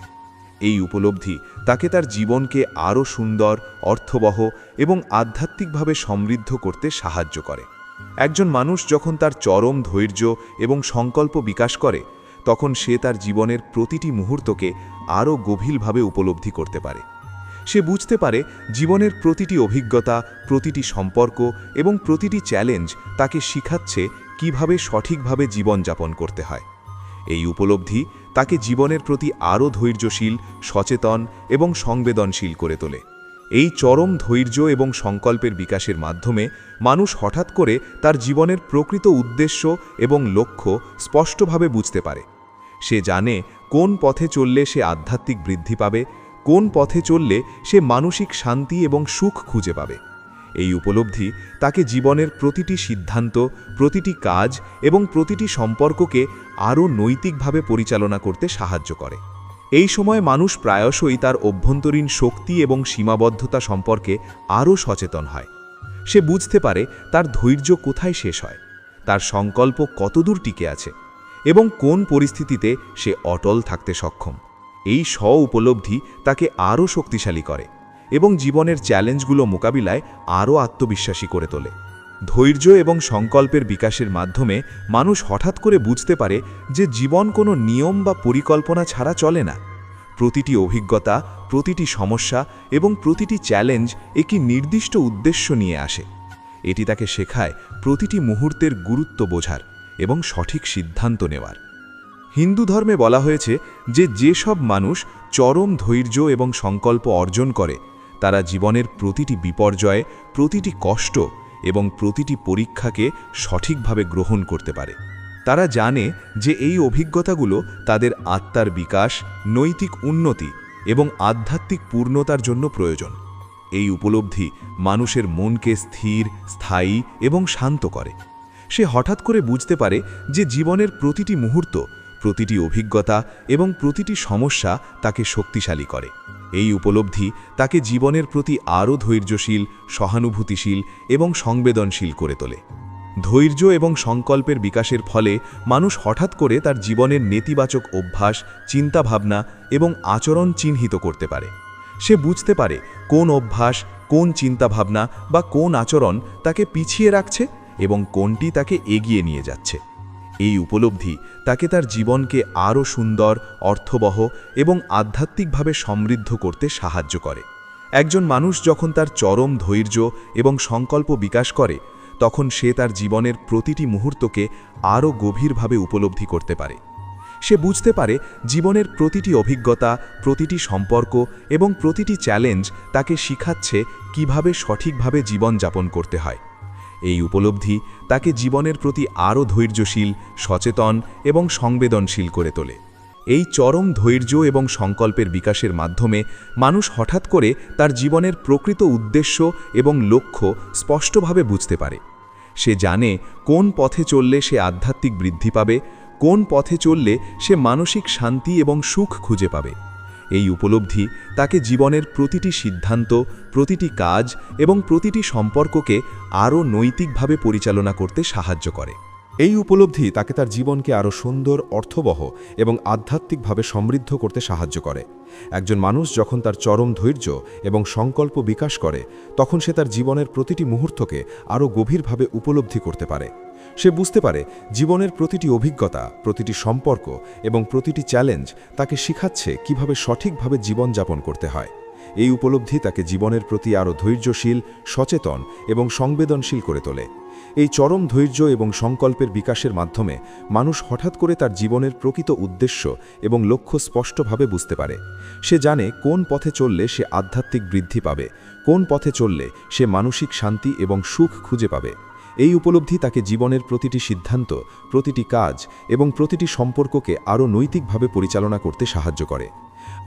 এই উপলব্ধি তাকে তার জীবনকে আরও সুন্দর, অর্থবহ এবং আধ্যাত্মিকভাবে সমৃদ্ধ করতে সাহায্য করে। একজন মানুষ যখন তার চরম ধৈর্য এবং সংকল্প বিকাশ করে, তখন সে তার জীবনের প্রতিটি মুহূর্তকে আরও গভীরভাবে উপলব্ধি করতে পারে। সে বুঝতে পারে জীবনের প্রতিটি অভিজ্ঞতা, প্রতিটি সম্পর্ক এবং প্রতিটি চ্যালেঞ্জ তাকে শিখাচ্ছে কিভাবে সঠিকভাবে জীবনযাপন করতে হয়। এই উপলব্ধি তাকে জীবনের প্রতি আরও ধৈর্যশীল, সচেতন এবং সংবেদনশীল করে তোলে। এই চরম ধৈর্য এবং সংকল্পের বিকাশের মাধ্যমে মানুষ হঠাৎ করে তার জীবনের প্রকৃত উদ্দেশ্য এবং লক্ষ্য স্পষ্টভাবে বুঝতে পারে। সে জানে কোন পথে চললে সে আধ্যাত্মিক বৃদ্ধি পাবে, কোন পথে চললে সে মানসিক শান্তি এবং সুখ খুঁজে পাবে। এই উপলব্ধি তাকে জীবনের প্রতিটি সিদ্ধান্ত, প্রতিটি কাজ এবং প্রতিটি সম্পর্ককে আরও নৈতিকভাবে পরিচালনা করতে সাহায্য করে। এই সময় মানুষ প্রায়শই তার অভ্যন্তরীণ শক্তি এবং সীমাবদ্ধতা সম্পর্কে আরও সচেতন হয়। সে বুঝতে পারে তার ধৈর্য কোথায় শেষ হয়, তার সংকল্প কতদূর টিকে আছে এবং কোন পরিস্থিতিতে সে অটল থাকতে সক্ষম। এই উপলব্ধি তাকে আরও শক্তিশালী করে এবং জীবনের চ্যালেঞ্জগুলো মোকাবিলায় আরও আত্মবিশ্বাসী করে তোলে। ধৈর্য এবং সংকল্পের বিকাশের মাধ্যমে মানুষ হঠাৎ করে বুঝতে পারে যে জীবন কোনো নিয়ম বা পরিকল্পনা ছাড়া চলে না। প্রতিটি অভিজ্ঞতা, প্রতিটি সমস্যা এবং প্রতিটি চ্যালেঞ্জ একটি নির্দিষ্ট উদ্দেশ্য নিয়ে আসে। এটি তাকে শেখায় প্রতিটি মুহূর্তের গুরুত্ব বোঝার এবং সঠিক সিদ্ধান্ত নেওয়ার। হিন্দু ধর্মে বলা হয়েছে যে যেসব মানুষ চরম ধৈর্য এবং সংকল্প অর্জন করে তারা জীবনের প্রতিটি বিপর্যয়, প্রতিটি কষ্ট এবং প্রতিটি পরীক্ষাকে সঠিকভাবে গ্রহণ করতে পারে। তারা জানে যে এই অভিজ্ঞতাগুলো তাদের আত্মার বিকাশ, নৈতিক উন্নতি এবং আধ্যাত্মিক পূর্ণতার জন্য প্রয়োজন। এই উপলব্ধি মানুষের মনকে স্থির, স্থায়ী এবং শান্ত করে। সে হঠাৎ করে বুঝতে পারে যে জীবনের প্রতিটি মুহূর্ত, প্রতিটি অভিজ্ঞতা এবং প্রতিটি সমস্যা তাকে শক্তিশালী করে। এই উপলব্ধি তাকে জীবনের প্রতি আরও ধৈর্যশীল, সহানুভূতিশীল এবং সংবেদনশীল করে তোলে। ধৈর্য এবং সংকল্পের বিকাশের ফলে মানুষ হঠাৎ করে তার জীবনের নেতিবাচক অভ্যাস, চিন্তাভাবনা এবং আচরণ চিহ্নিত করতে পারে। সে বুঝতে পারে কোন অভ্যাস, কোন চিন্তাভাবনা বা কোন আচরণ তাকে পিছিয়ে রাখছে এবং কোনটি তাকে এগিয়ে নিয়ে যাচ্ছে। এই উপলব্ধি তাকে তার জীবনকে আরও সুন্দর, অর্থবহ এবং আধ্যাত্মিকভাবে সমৃদ্ধ করতে সাহায্য করে। একজন মানুষ যখন তার চরম ধৈর্য এবং সংকল্প বিকাশ করে তখন সে তার জীবনের প্রতিটি মুহূর্তকে আরও গভীরভাবে উপলব্ধি করতে পারে। সে বুঝতে পারে জীবনের প্রতিটি অভিজ্ঞতা, প্রতিটি সম্পর্ক এবং প্রতিটি চ্যালেঞ্জ তাকে শিখাচ্ছে কিভাবে সঠিকভাবে জীবনযাপন করতে হয়। এই উপলব্ধি তাকে জীবনের প্রতি আরও ধৈর্যশীল, সচেতন এবং সংবেদনশীল করে তোলে। এই চরম ধৈর্য এবং সংকল্পের বিকাশের মাধ্যমে মানুষ হঠাৎ করে তার জীবনের প্রকৃত উদ্দেশ্য এবং লক্ষ্য স্পষ্টভাবে বুঝতে পারে। সে জানে কোন পথে চললে সে আধ্যাত্মিক বৃদ্ধি পাবে, কোন পথে চললে সে মানসিক শান্তি এবং সুখ খুঁজে পাবে। এই উপলব্ধি তাকে জীবনের প্রতিটি সিদ্ধান্ত, প্রতিটি কাজ এবং প্রতিটি সম্পর্ককে আরও নৈতিকভাবে পরিচালনা করতে সাহায্য করে। এই উপলব্ধি তাকে তার জীবনকে আরও সুন্দর, অর্থবহ এবং আধ্যাত্মিকভাবে সমৃদ্ধ করতে সাহায্য করে। একজন মানুষ যখন তার চরম ধৈর্য এবং সংকল্প বিকাশ করে তখন সে তার জীবনের প্রতিটি মুহূর্তকে আরও গভীরভাবে উপলব্ধি করতে পারে। সে বুঝতে পারে জীবনের প্রতিটি অভিজ্ঞতা, প্রতিটি সম্পর্ক এবং প্রতিটি চ্যালেঞ্জ তাকে শিখাচ্ছে কিভাবে সঠিকভাবে জীবনযাপন করতে হয়। এই উপলব্ধি তাকে জীবনের প্রতি আরও ধৈর্যশীল, সচেতন এবং সংবেদনশীল করে তোলে। এই চরম ধৈর্য এবং সংকল্পের বিকাশের মাধ্যমে মানুষ হঠাৎ করে তার জীবনের প্রকৃত উদ্দেশ্য এবং লক্ষ্য স্পষ্টভাবে বুঝতে পারে। সে জানে কোন পথে চললে সে আধ্যাত্মিক বৃদ্ধি পাবে, কোন পথে চললে সে মানসিক শান্তি এবং সুখ খুঁজে পাবে। এই উপলব্ধি তাকে জীবনের প্রতিটি সিদ্ধান্ত, প্রতিটি কাজ এবং প্রতিটি সম্পর্ককে আরও নৈতিকভাবে পরিচালনা করতে সাহায্য করে।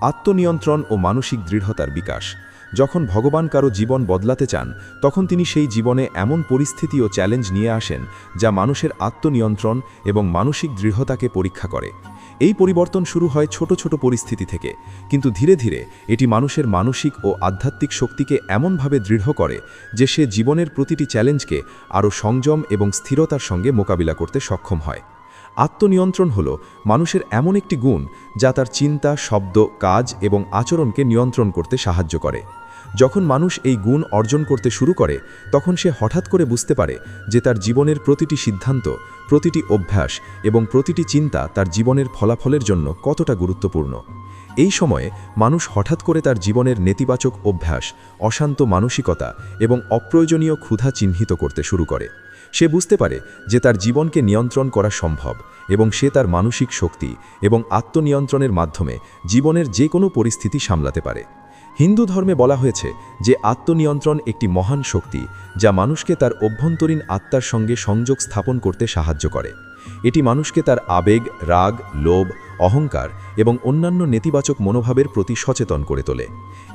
আত্মনিয়ন্ত্রণ ও মানসিক দৃঢ়তার বিকাশ। যখন ভগবান কারো জীবন বদলাতে চান তখন তিনি সেই জীবনে এমন পরিস্থিতি ও চ্যালেঞ্জ নিয়ে আসেন যা মানুষের আত্মনিয়ন্ত্রণ এবং মানসিক দৃঢ়তাকে পরীক্ষা করে। এই পরিবর্তন শুরু হয় ছোট ছোট পরিস্থিতি থেকে, কিন্তু ধীরে ধীরে এটি মানুষের মানসিক ও আধ্যাত্মিক শক্তিকে এমনভাবে দৃঢ় করে যে সে জীবনের প্রতিটি চ্যালেঞ্জকে আরও সংযম এবং স্থিরতার সঙ্গে মোকাবিলা করতে সক্ষম হয়। আত্মনিয়ন্ত্রণ হল মানুষের এমন একটি গুণ যা তার চিন্তা, শব্দ, কাজ এবং আচরণকে নিয়ন্ত্রণ করতে সাহায্য করে। যখন মানুষ এই গুণ অর্জন করতে শুরু করে তখন সে হঠাৎ করে বুঝতে পারে যে তার জীবনের প্রতিটি সিদ্ধান্ত, প্রতিটি অভ্যাস এবং প্রতিটি চিন্তা তার জীবনের ফলাফলের জন্য কতটা গুরুত্বপূর্ণ। এই সময়ে মানুষ হঠাৎ করে তার জীবনের নেতিবাচক অভ্যাস, অশান্ত মানসিকতা এবং অপ্রয়োজনীয় ক্ষুধা চিহ্নিত করতে শুরু করে। সে বুঝতে পারে যে তার জীবনকে নিয়ন্ত্রণ করা সম্ভব এবং সে তার মানসিক শক্তি এবং আত্মনিয়ন্ত্রণের মাধ্যমে জীবনের যে কোনো পরিস্থিতি সামলাতে পারে। হিন্দু ধর্মে বলা হয়েছে যে আত্মনিয়ন্ত্রণ একটি মহান শক্তি যা মানুষকে তার অভ্যন্তরীণ আত্মার সঙ্গে সংযোগ স্থাপন করতে সাহায্য করে। এটি মানুষকে তার আবেগ, রাগ, লোভ, অহংকার এবং অন্যান্য নেতিবাচক মনোভাবের প্রতি সচেতন করে তোলে।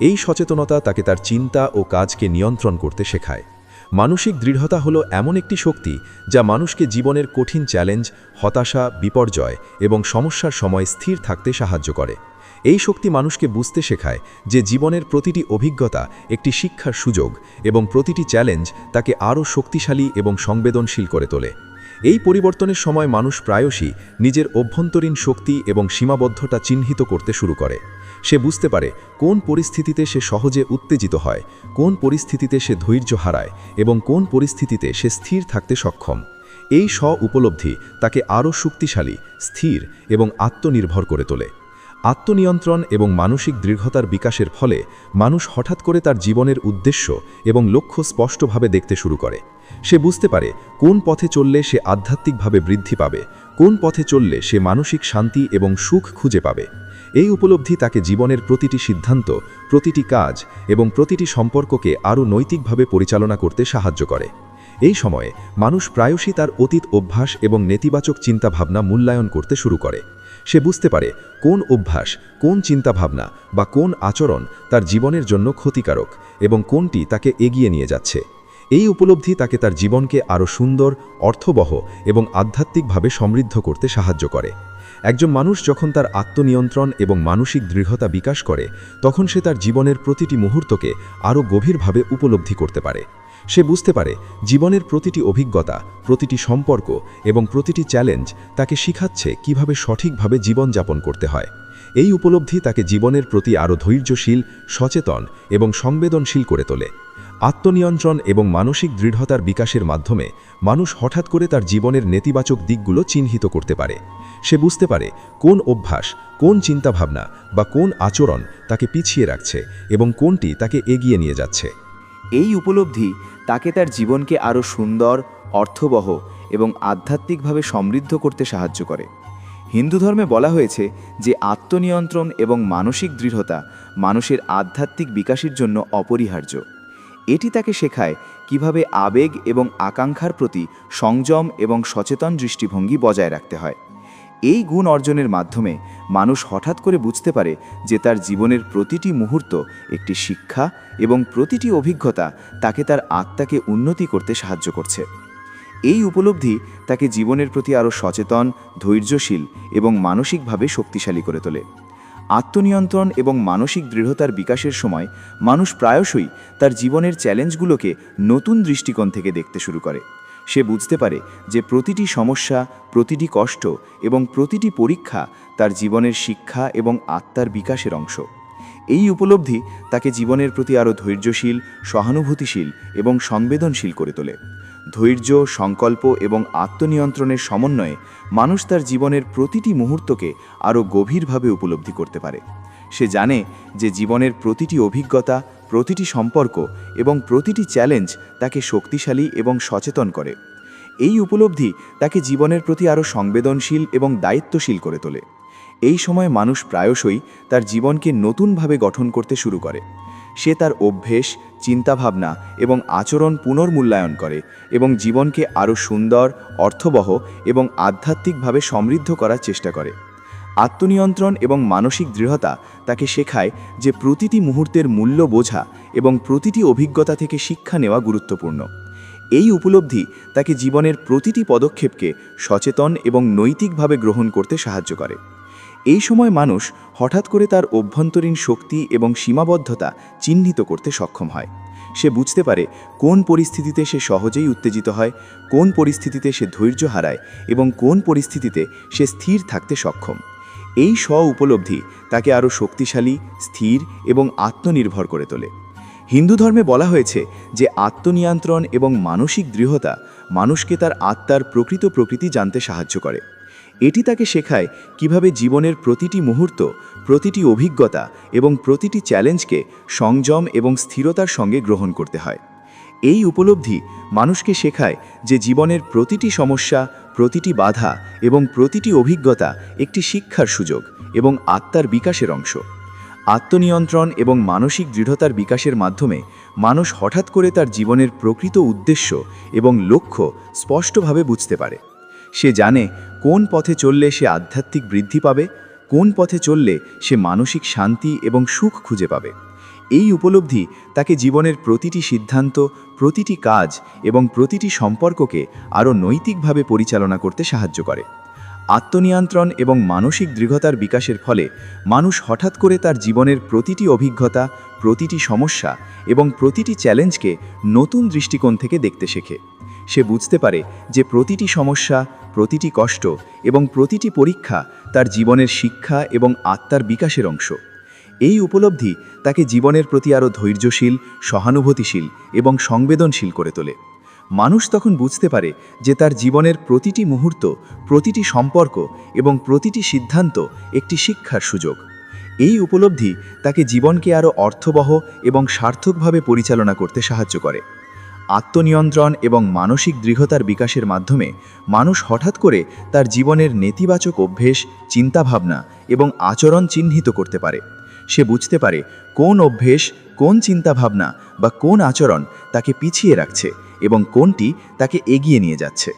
এই সচেতনতা তাকে তার চিন্তা ও কাজকে নিয়ন্ত্রণ করতে শেখায়। মানসিক দৃঢ়তা হলো এমন একটি শক্তি যা মানুষকে জীবনের কঠিন চ্যালেঞ্জ, হতাশা, বিপর্যয় এবং সমস্যার সময় স্থির থাকতে সাহায্য করে। এই শক্তি মানুষকে বুঝতে শেখায় যে জীবনের প্রতিটি অভিজ্ঞতা একটি শিক্ষার সুযোগ এবং প্রতিটি চ্যালেঞ্জ তাকে আরও শক্তিশালী এবং সংবেদনশীল করে তোলে। এই পরিবর্তনের সময় মানুষ প্রায়শই নিজের অভ্যন্তরীণ শক্তি এবং সীমাবদ্ধতা চিহ্নিত করতে শুরু করে। সে বুঝতে পারে কোন পরিস্থিতিতে সে সহজে উত্তেজিত হয়, কোন পরিস্থিতিতে সে ধৈর্য হারায় এবং কোন পরিস্থিতিতে সে স্থির থাকতে সক্ষম। এই উপলব্ধি তাকে আরও শক্তিশালী, স্থির এবং আত্মনির্ভর করে তোলে। আত্মনিয়ন্ত্রণ এবং মানসিক দৃঢ়তার বিকাশের ফলে মানুষ হঠাৎ করে তার জীবনের উদ্দেশ্য এবং লক্ষ্য স্পষ্টভাবে দেখতে শুরু করে। সে বুঝতে পারে কোন পথে চললে সে আধ্যাত্মিকভাবে বৃদ্ধি পাবে, কোন পথে চললে সে মানসিক শান্তি এবং সুখ খুঁজে পাবে। এই উপলব্ধি তাকে জীবনের প্রতিটি সিদ্ধান্ত, প্রতিটি কাজ এবং প্রতিটি সম্পর্ককে আরও নৈতিকভাবে পরিচালনা করতে সাহায্য করে। এই সময়ে মানুষ প্রায়শই তার অতীত অভ্যাস এবং নেতিবাচক চিন্তাভাবনা মূল্যায়ন করতে শুরু করে। সে বুঝতে পারে কোন অভ্যাস, কোন চিন্তাভাবনা বা কোন আচরণ তার জীবনের জন্য ক্ষতিকারক এবং কোনটি তাকে এগিয়ে নিয়ে যাচ্ছে। এই উপলব্ধি তাকে তার জীবনকে আরও সুন্দর, অর্থবহ এবং আধ্যাত্মিকভাবে সমৃদ্ধ করতে সাহায্য করে। একজন মানুষ যখন তার আত্মনিয়ন্ত্রণ এবং মানসিক দৃঢ়তা বিকাশ করে, তখন সে তার জীবনের প্রতিটি মুহূর্তকে আরও গভীরভাবে উপলব্ধি করতে পারে। সে বুঝতে পারে জীবনের প্রতিটি অভিজ্ঞতা, প্রতিটি সম্পর্ক এবং প্রতিটি চ্যালেঞ্জ তাকে শিখাচ্ছে কিভাবে সঠিকভাবে জীবনযাপন করতে হয়। এই উপলব্ধি তাকে জীবনের প্রতি আরও ধৈর্যশীল, সচেতন এবং সংবেদনশীল করে তোলে। আত্মনিয়ন্ত্রণ এবং মানসিক দৃঢ়তার বিকাশের মাধ্যমে মানুষ হঠাৎ করে তার জীবনের নেতিবাচক দিকগুলো চিহ্নিত করতে পারে। সে বুঝতে পারে কোন অভ্যাস, কোন চিন্তাভাবনা বা কোন আচরণ তাকে পিছিয়ে রাখছে এবং কোনটি তাকে এগিয়ে নিয়ে যাচ্ছে। এই উপলব্ধি তাকে তার জীবনকে আরও সুন্দর, অর্থবহ এবং আধ্যাত্মিকভাবে সমৃদ্ধ করতে সাহায্য করে। হিন্দু ধর্মে বলা হয়েছে যে আত্মনিয়ন্ত্রণ এবং মানসিক দৃঢ়তা মানুষের আধ্যাত্মিক বিকাশের জন্য অপরিহার্য। এটি তাকে শেখায় কিভাবে আবেগ এবং আকাঙ্ক্ষার প্রতি সংযম এবং সচেতন দৃষ্টিভঙ্গি বজায় রাখতে হয়। এই গুণ অর্জনের মাধ্যমে মানুষ হঠাৎ করে বুঝতে পারে যে তার জীবনের প্রতিটি মুহূর্ত একটি শিক্ষা এবং প্রতিটি অভিজ্ঞতা তাকে তার আত্মাকে উন্নতি করতে সাহায্য করছে। এই উপলব্ধি তাকে জীবনের প্রতি আরও সচেতন, ধৈর্যশীল এবং মানসিকভাবে শক্তিশালী করে তোলে। আত্মনিয়ন্ত্রণ এবং মানসিক দৃঢ়তার বিকাশের সময় মানুষ প্রায়শই তার জীবনের চ্যালেঞ্জগুলোকে নতুন দৃষ্টিকোণ থেকে দেখতে শুরু করে। সে বুঝতে পারে যে প্রতিটি সমস্যা, প্রতিটি কষ্ট এবং প্রতিটি পরীক্ষা তার জীবনের শিক্ষা এবং আত্মার বিকাশের অংশ। এই উপলব্ধি তাকে জীবনের প্রতি আরও ধৈর্যশীল, সহানুভূতিশীল এবং সংবেদনশীল করে তোলে। ধৈর্য, সংকল্প এবং আত্মনিয়ন্ত্রণের সমন্বয়ে মানুষ তার জীবনের প্রতিটি মুহূর্তকে আরও গভীরভাবে উপলব্ধি করতে পারে। সে জানে যে জীবনের প্রতিটি অভিজ্ঞতা, প্রতিটি সম্পর্ক এবং প্রতিটি চ্যালেঞ্জ তাকে শক্তিশালী এবং সচেতন করে। এই উপলব্ধি তাকে জীবনের প্রতি আরও সংবেদনশীল এবং দায়িত্বশীল করে তোলে। এই সময় মানুষ প্রায়শই তার জীবনকে নতুনভাবে গঠন করতে শুরু করে। সে তার অভ্যেস, চিন্তাভাবনা এবং আচরণ পুনর্মূল্যায়ন করে এবং জীবনকে আরও সুন্দর, অর্থবহ এবং আধ্যাত্মিকভাবে সমৃদ্ধ করার চেষ্টা করে। আত্মনিয়ন্ত্রণ এবং মানসিক দৃঢ়তা তাকে শেখায় যে প্রতিটি মুহূর্তের মূল্য বোঝা এবং প্রতিটি অভিজ্ঞতা থেকে শিক্ষা নেওয়া গুরুত্বপূর্ণ। এই উপলব্ধি তাকে জীবনের প্রতিটি পদক্ষেপকে সচেতন এবং নৈতিকভাবে গ্রহণ করতে সাহায্য করে। এই সময় মানুষ হঠাৎ করে তার অভ্যন্তরীণ শক্তি এবং সীমাবদ্ধতা চিহ্নিত করতে সক্ষম হয়। সে বুঝতে পারে কোন পরিস্থিতিতে সে সহজেই উত্তেজিত হয়, কোন পরিস্থিতিতে সে ধৈর্য হারায় এবং কোন পরিস্থিতিতে সে স্থির থাকতে সক্ষম। এই উপলব্ধি তাকে আরও শক্তিশালী, স্থির এবং আত্মনির্ভর করে তোলে। হিন্দু ধর্মে বলা হয়েছে যে আত্মনিয়ন্ত্রণ এবং মানসিক দৃঢ়তা মানুষকে তার আত্মার প্রকৃত প্রকৃতি জানতে সাহায্য করে। এটি তাকে শেখায় কিভাবে জীবনের প্রতিটি মুহূর্ত, প্রতিটি অভিজ্ঞতা এবং প্রতিটি চ্যালেঞ্জকে সংযম এবং স্থিরতার সঙ্গে গ্রহণ করতে হয়। এই উপলব্ধি মানুষকে শেখায় যে জীবনের প্রতিটি সমস্যা, প্রতিটি বাধা এবং প্রতিটি অভিজ্ঞতা একটি শিক্ষার সুযোগ এবং আত্মার বিকাশের অংশ। আত্মনিয়ন্ত্রণ এবং মানসিক দৃঢ়তার বিকাশের মাধ্যমে মানুষ হঠাৎ করে তার জীবনের প্রকৃত উদ্দেশ্য এবং লক্ষ্য স্পষ্টভাবে বুঝতে পারে। সে জানে কোন পথে চললে সে আধ্যাত্মিক বৃদ্ধি পাবে, কোন পথে চললে সে মানসিক শান্তি এবং সুখ খুঁজে পাবে। এই উপলব্ধি তাকে জীবনের প্রতিটি সিদ্ধান্ত, প্রতিটি কাজ এবং প্রতিটি সম্পর্ককে আরও নৈতিকভাবে পরিচালনা করতে সাহায্য করে। আত্মনিয়ন্ত্রণ এবং মানসিক দৃঢ়তার বিকাশের ফলে মানুষ হঠাৎ করে তার জীবনের প্রতিটি অভিজ্ঞতা, প্রতিটি সমস্যা এবং প্রতিটি চ্যালেঞ্জকে নতুন দৃষ্টিকোণ থেকে দেখতে শেখে। সে বুঝতে পারে যে প্রতিটি সমস্যা, প্রতিটি কষ্ট এবং প্রতিটি পরীক্ষা তার জীবনের শিক্ষা এবং আত্মার বিকাশের অংশ। এই উপলব্ধি তাকে জীবনের প্রতি আরও ধৈর্যশীল, সহানুভূতিশীল এবং সংবেদনশীল করে তোলে। মানুষ তখন বুঝতে পারে যে তার জীবনের প্রতিটি মুহূর্ত, প্রতিটি সম্পর্ক এবং প্রতিটি সিদ্ধান্ত একটি শিক্ষার সুযোগ। এই উপলব্ধি তাকে জীবনকে আরও অর্থবহ এবং সার্থকভাবে পরিচালনা করতে সাহায্য করে। আত্মনিয়ন্ত্রণ এবং মানসিক দৃঢ়তার বিকাশের মাধ্যমে মানুষ হঠাৎ করে তার জীবনের নেতিবাচক অভ্যেস, চিন্তাভাবনা এবং আচরণ চিহ্নিত করতে পারে। সে বুঝতে পারে কোন অভ্যেস, কোন চিন্তাভাবনা বা কোন আচরণ তাকে পিছিয়ে রাখছে এবং কোনটি তাকে এগিয়ে নিয়ে যাচ্ছে।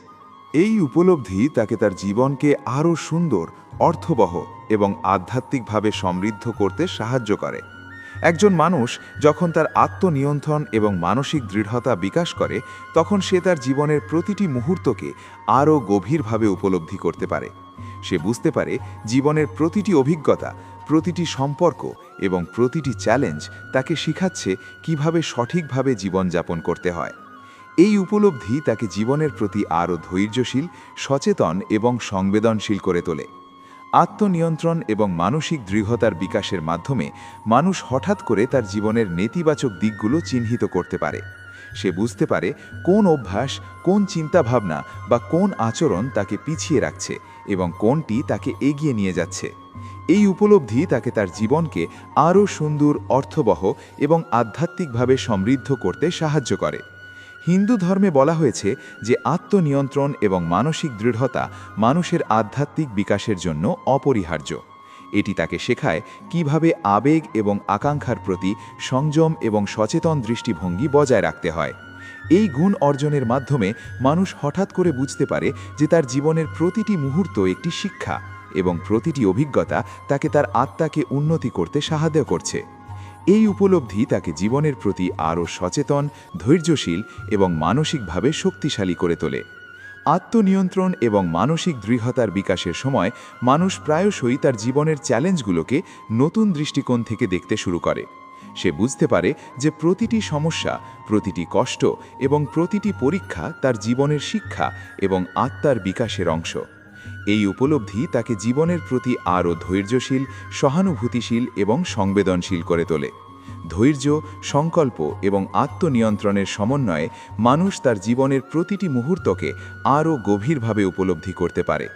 এই উপলব্ধি তাকে তার জীবনকে আরও সুন্দর, অর্থবহ এবং আধ্যাত্মিকভাবে সমৃদ্ধ করতে সাহায্য করে। একজন মানুষ যখন তার আত্মনিয়ন্ত্রণ এবং মানসিক দৃঢ়তা বিকাশ করে, তখন সে তার জীবনের প্রতিটি মুহূর্তকে আরও গভীরভাবে উপলব্ধি করতে পারে। সে বুঝতে পারে জীবনের প্রতিটি অভিজ্ঞতা, প্রতিটি সম্পর্ক এবং প্রতিটি চ্যালেঞ্জ তাকে শেখাচ্ছে কিভাবে সঠিকভাবে জীবনযাপন করতে হয়। এই উপলব্ধি তাকে জীবনের প্রতি আরও ধৈর্যশীল, সচেতন এবং সংবেদনশীল করে তোলে। আত্মনিয়ন্ত্রণ এবং মানসিক দৃঢ়তার বিকাশের মাধ্যমে মানুষ হঠাৎ করে তার জীবনের নেতিবাচক দিকগুলো চিহ্নিত করতে পারে। সে বুঝতে পারে কোন অভ্যাস, কোন চিন্তাভাবনা বা কোন আচরণ তাকে পিছিয়ে রাখছে এবং কোনটি তাকে এগিয়ে নিয়ে যাচ্ছে। এই উপলব্ধি তাকে তার জীবনকে আরও সুন্দর, অর্থবহ এবং আধ্যাত্মিকভাবে সমৃদ্ধ করতে সাহায্য করে। হিন্দু ধর্মে বলা হয়েছে যে আত্মনিয়ন্ত্রণ এবং মানসিক দৃঢ়তা মানুষের আধ্যাত্মিক বিকাশের জন্য অপরিহার্য। এটি তাকে শেখায় কিভাবে আবেগ এবং আকাঙ্ক্ষার প্রতি সংযম এবং সচেতন দৃষ্টিভঙ্গি বজায় রাখতে হয়। এই গুণ অর্জনের মাধ্যমে মানুষ হঠাৎ করে বুঝতে পারে যে তার জীবনের প্রতিটি মুহূর্ত একটি শিক্ষা এবং প্রতিটি অভিজ্ঞতা তাকে তার আত্মাকে উন্নতি করতে সাহায্য করছে। এই উপলব্ধি তাকে জীবনের প্রতি আরও সচেতন, ধৈর্যশীল এবং মানসিকভাবে শক্তিশালী করে তোলে। আত্মনিয়ন্ত্রণ এবং মানসিক দৃঢ়তার বিকাশের সময় মানুষ প্রায়শই তার জীবনের চ্যালেঞ্জগুলোকে নতুন দৃষ্টিকোণ থেকে দেখতে শুরু করে। সে বুঝতে পারে যে প্রতিটি সমস্যা, প্রতিটি কষ্ট এবং প্রতিটি পরীক্ষা তার জীবনের শিক্ষা এবং আত্মার বিকাশের অংশ। এই উপলব্ধি তাকে জীবনের প্রতি আরও ধৈর্যশীল, সহানুভূতিশীল এবং সংবেদনশীল করে তোলে। ধৈর্য, সংকল্প এবং আত্মনিয়ন্ত্রণের সমন্বয়ে মানুষ তার জীবনের প্রতিটি মুহূর্তকে আরও গভীরভাবে উপলব্ধি করতে পারে।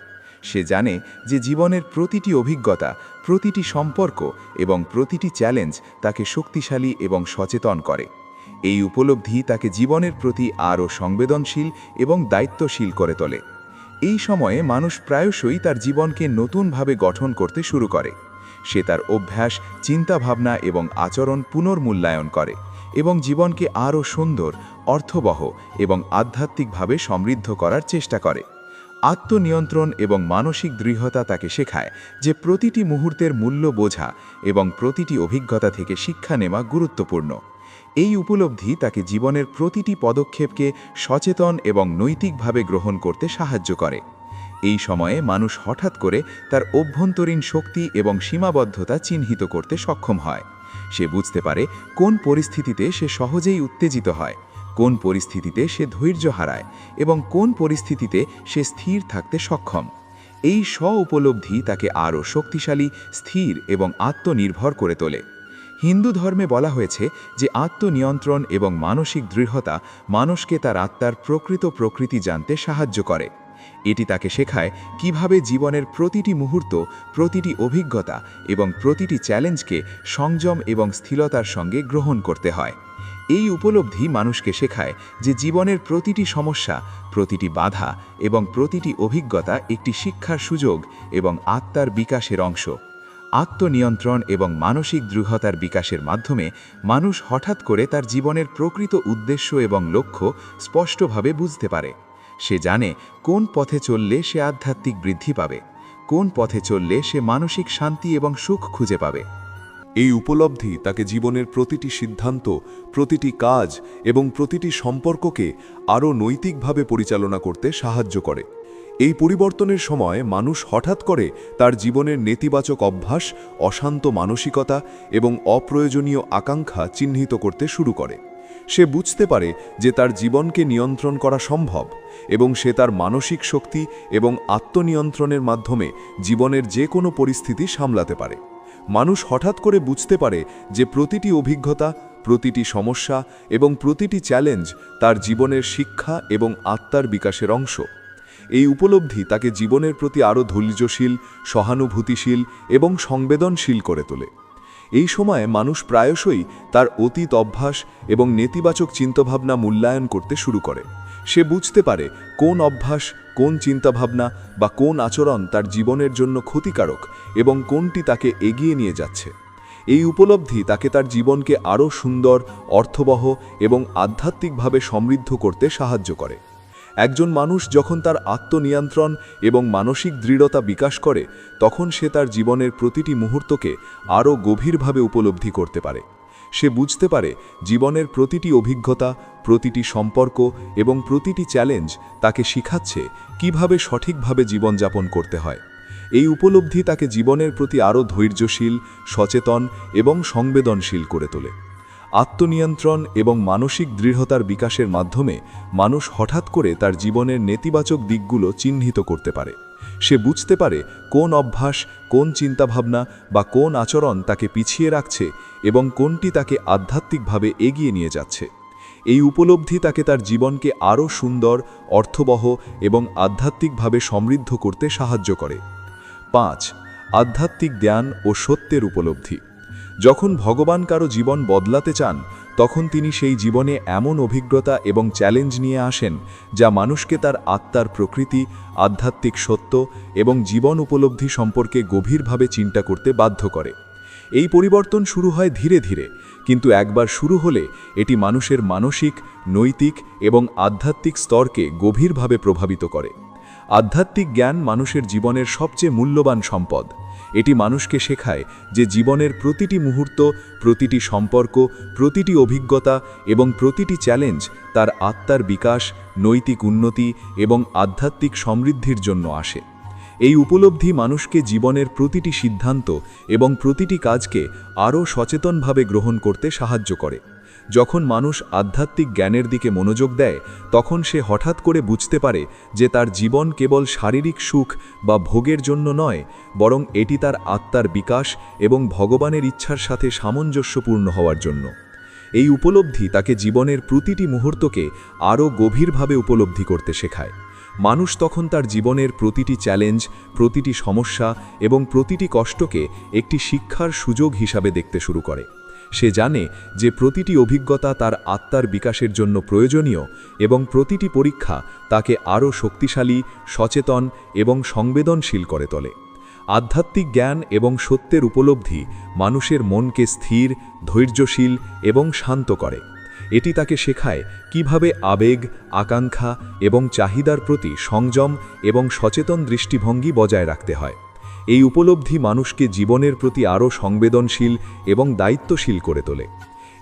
সে জানে যে জীবনের প্রতিটি অভিজ্ঞতা, প্রতিটি সম্পর্ক এবং প্রতিটি চ্যালেঞ্জ তাকে শক্তিশালী এবং সচেতন করে। এই উপলব্ধি তাকে জীবনের প্রতি আরও সংবেদনশীল এবং দায়িত্বশীল করে তোলে। এই সময়ে মানুষ প্রায়শই তার জীবনকে নতুনভাবে গঠন করতে শুরু করে। সে তার অভ্যাস, চিন্তাভাবনা এবং আচরণ পুনর্মূল্যায়ন করে এবং জীবনকে আরও সুন্দর, অর্থবহ এবং আধ্যাত্মিকভাবে সমৃদ্ধ করার চেষ্টা করে। আত্মনিয়ন্ত্রণ এবং মানসিক দৃঢ়তা তাকে শেখায় যে প্রতিটি মুহূর্তের মূল্য বোঝা এবং প্রতিটি অভিজ্ঞতা থেকে শিক্ষা নেওয়া গুরুত্বপূর্ণ। এই উপলব্ধি তাকে জীবনের প্রতিটি পদক্ষেপকে সচেতন এবং নৈতিকভাবে গ্রহণ করতে সাহায্য করে। এই সময়ে মানুষ হঠাৎ করে তার অভ্যন্তরীণ শক্তি এবং সীমাবদ্ধতা চিহ্নিত করতে সক্ষম হয়। সে বুঝতে পারে কোন পরিস্থিতিতে সে সহজেই উত্তেজিত হয়, কোন পরিস্থিতিতে সে ধৈর্য হারায় এবং কোন পরিস্থিতিতে সে স্থির থাকতে সক্ষম। এই স্ব-উপলব্ধি তাকে আরও শক্তিশালী, স্থির এবং আত্মনির্ভর করে তোলে। হিন্দু ধর্মে বলা হয়েছে যে আত্মনিয়ন্ত্রণ এবং মানসিক দৃঢ়তা মানুষকে তার আত্মার প্রকৃত প্রকৃতি জানতে সাহায্য করে। এটি তাকে শেখায় কিভাবে জীবনের প্রতিটি মুহূর্ত, প্রতিটি অভিজ্ঞতা এবং প্রতিটি চ্যালেঞ্জকে সংযম এবং স্থিরতার সঙ্গে গ্রহণ করতে হয়। এই উপলব্ধি মানুষকে শেখায় যে জীবনের প্রতিটি সমস্যা, প্রতিটি বাধা এবং প্রতিটি অভিজ্ঞতা একটি শিক্ষার সুযোগ এবং আত্মার বিকাশের অংশ। আত্মনিয়ন্ত্রণ এবং মানসিক দৃঢ়তার বিকাশের মাধ্যমে মানুষ হঠাৎ করে তার জীবনের প্রকৃত উদ্দেশ্য এবং লক্ষ্য স্পষ্টভাবে বুঝতে পারে। সে জানে কোন পথে চললে সে আধ্যাত্মিক বৃদ্ধি পাবে, কোন পথে চললে সে মানসিক শান্তি এবং সুখ খুঁজে পাবে। এই উপলব্ধি তাকে জীবনের প্রতিটি সিদ্ধান্ত, প্রতিটি কাজ এবং প্রতিটি সম্পর্ককে আরও নৈতিকভাবে পরিচালনা করতে সাহায্য করে। এই পরিবর্তনের সময় মানুষ হঠাৎ করে তার জীবনের নেতিবাচক অভ্যাস, অশান্ত মানসিকতা এবং অপ্রয়োজনীয় আকাঙ্ক্ষা চিহ্নিত করতে শুরু করে। সে বুঝতে পারে যে তার জীবনকে নিয়ন্ত্রণ করা সম্ভব এবং সে তার মানসিক শক্তি এবং আত্মনিয়ন্ত্রণের মাধ্যমে জীবনের যে কোনো পরিস্থিতি সামলাতে পারে। মানুষ হঠাৎ করে বুঝতে পারে যে প্রতিটি অভিজ্ঞতা, প্রতিটি সমস্যা এবং প্রতিটি চ্যালেঞ্জ তার জীবনের শিক্ষা এবং আত্মার বিকাশের অংশ। এই উপলব্ধি তাকে জীবনের প্রতি আরও ধৈর্যশীল, সহানুভূতিশীল এবং সংবেদনশীল করে তোলে। এই সময়ে মানুষ প্রায়শই তার অতীত অভ্যাস এবং নেতিবাচক চিন্তাভাবনা মূল্যায়ন করতে শুরু করে। সে বুঝতে পারে কোন অভ্যাস, কোন চিন্তাভাবনা বা কোন আচরণ তার জীবনের জন্য ক্ষতিকারক এবং কোনটি তাকে এগিয়ে নিয়ে যাচ্ছে। এই উপলব্ধি তাকে তার জীবনকে আরও সুন্দর, অর্থবহ এবং আধ্যাত্মিকভাবে সমৃদ্ধ করতে সাহায্য করে। একজন মানুষ যখন তার আত্মনিয়ন্ত্রণ এবং মানসিক দৃঢ়তা বিকাশ করে, তখন সে তার জীবনের প্রতিটি মুহূর্তকে আরও গভীরভাবে উপলব্ধি করতে পারে। সে বুঝতে পারে জীবনের প্রতিটি অভিজ্ঞতা, প্রতিটি সম্পর্ক এবং প্রতিটি চ্যালেঞ্জ তাকে শিখাচ্ছে কিভাবে সঠিকভাবে জীবনযাপন করতে হয়। এই উপলব্ধি তাকে জীবনের প্রতি আরও ধৈর্যশীল, সচেতন এবং সংবেদনশীল করে তোলে। আত্মনিয়ন্ত্রণ এবং মানসিক দৃঢ়তার বিকাশের মাধ্যমে মানুষ হঠাৎ করে তার জীবনের নেতিবাচক দিকগুলো চিহ্নিত করতে পারে। সে বুঝতে পারে কোন অভ্যাস, কোন চিন্তাভাবনা বা কোন আচরণ তাকে পিছিয়ে রাখছে এবং কোনটি তাকে আধ্যাত্মিকভাবে এগিয়ে নিয়ে যাচ্ছে। এই উপলব্ধি তাকে তার জীবনকে আরও সুন্দর, অর্থবহ এবং আধ্যাত্মিকভাবে সমৃদ্ধ করতে সাহায্য করে। 5. আধ্যাত্মিক জ্ঞান ও সত্যের উপলব্ধি। যখন ভগবান কারো জীবন বদলাতে চান, তখন তিনি সেই জীবনে এমন অভিজ্ঞতা এবং চ্যালেঞ্জ নিয়ে আসেন যা মানুষকে তার আত্মার প্রকৃতি, আধ্যাত্মিক সত্য এবং জীবন উপলব্ধি সম্পর্কে গভীরভাবে চিন্তা করতে বাধ্য করে। এই পরিবর্তন শুরু হয় ধীরে ধীরে, কিন্তু একবার শুরু হলে এটি মানুষের মানসিক, নৈতিক এবং আধ্যাত্মিক স্তরকে গভীরভাবে প্রভাবিত করে। আধ্যাত্মিক জ্ঞান মানুষের জীবনের সবচেয়ে মূল্যবান সম্পদ। এটি মানুষকে শেখায় যে জীবনের প্রতিটি মুহূর্ত, প্রতিটি সম্পর্ক, প্রতিটি অভিজ্ঞতা এবং প্রতিটি চ্যালেঞ্জ তার আত্মার বিকাশ, নৈতিক উন্নতি এবং আধ্যাত্মিক সমৃদ্ধির জন্য আসে। এই উপলব্ধি মানুষকে জীবনের প্রতিটি সিদ্ধান্ত এবং প্রতিটি কাজকে আরও সচেতনভাবে গ্রহণ করতে সাহায্য করে। যখন মানুষ আধ্যাত্মিক জ্ঞানের দিকে মনোযোগ দেয়, তখন সে হঠাৎ করে বুঝতে পারে যে তার জীবন কেবল শারীরিক সুখ বা ভোগের জন্য নয়, বরং এটি তার আত্মার বিকাশ এবং ভগবানের ইচ্ছার সাথে সামঞ্জস্যপূর্ণ হওয়ার জন্য। এই উপলব্ধি তাকে জীবনের প্রতিটি মুহূর্তকে আরও গভীরভাবে উপলব্ধি করতে শেখায়। মানুষ তখন তার জীবনের প্রতিটি চ্যালেঞ্জ, প্রতিটি সমস্যা এবং প্রতিটি কষ্টকে একটি শিক্ষার সুযোগ হিসাবে দেখতে শুরু করে। সে জানে যে প্রতিটি অভিজ্ঞতা তার আত্মার বিকাশের জন্য প্রয়োজনীয় এবং প্রতিটি পরীক্ষা তাকে আরও শক্তিশালী, সচেতন এবং সংবেদনশীল করে তোলে। আধ্যাত্মিক জ্ঞান এবং সত্যের উপলব্ধি মানুষের মনকে স্থির, ধৈর্যশীল এবং শান্ত করে। এটি তাকে শেখায় কিভাবে আবেগ, আকাঙ্ক্ষা এবং চাহিদার প্রতি সংযম এবং সচেতন দৃষ্টিভঙ্গি বজায় রাখতে হয়। এই উপলব্ধি মানুষকে জীবনের প্রতি আরও সংবেদনশীল এবং দায়িত্বশীল করে তোলে।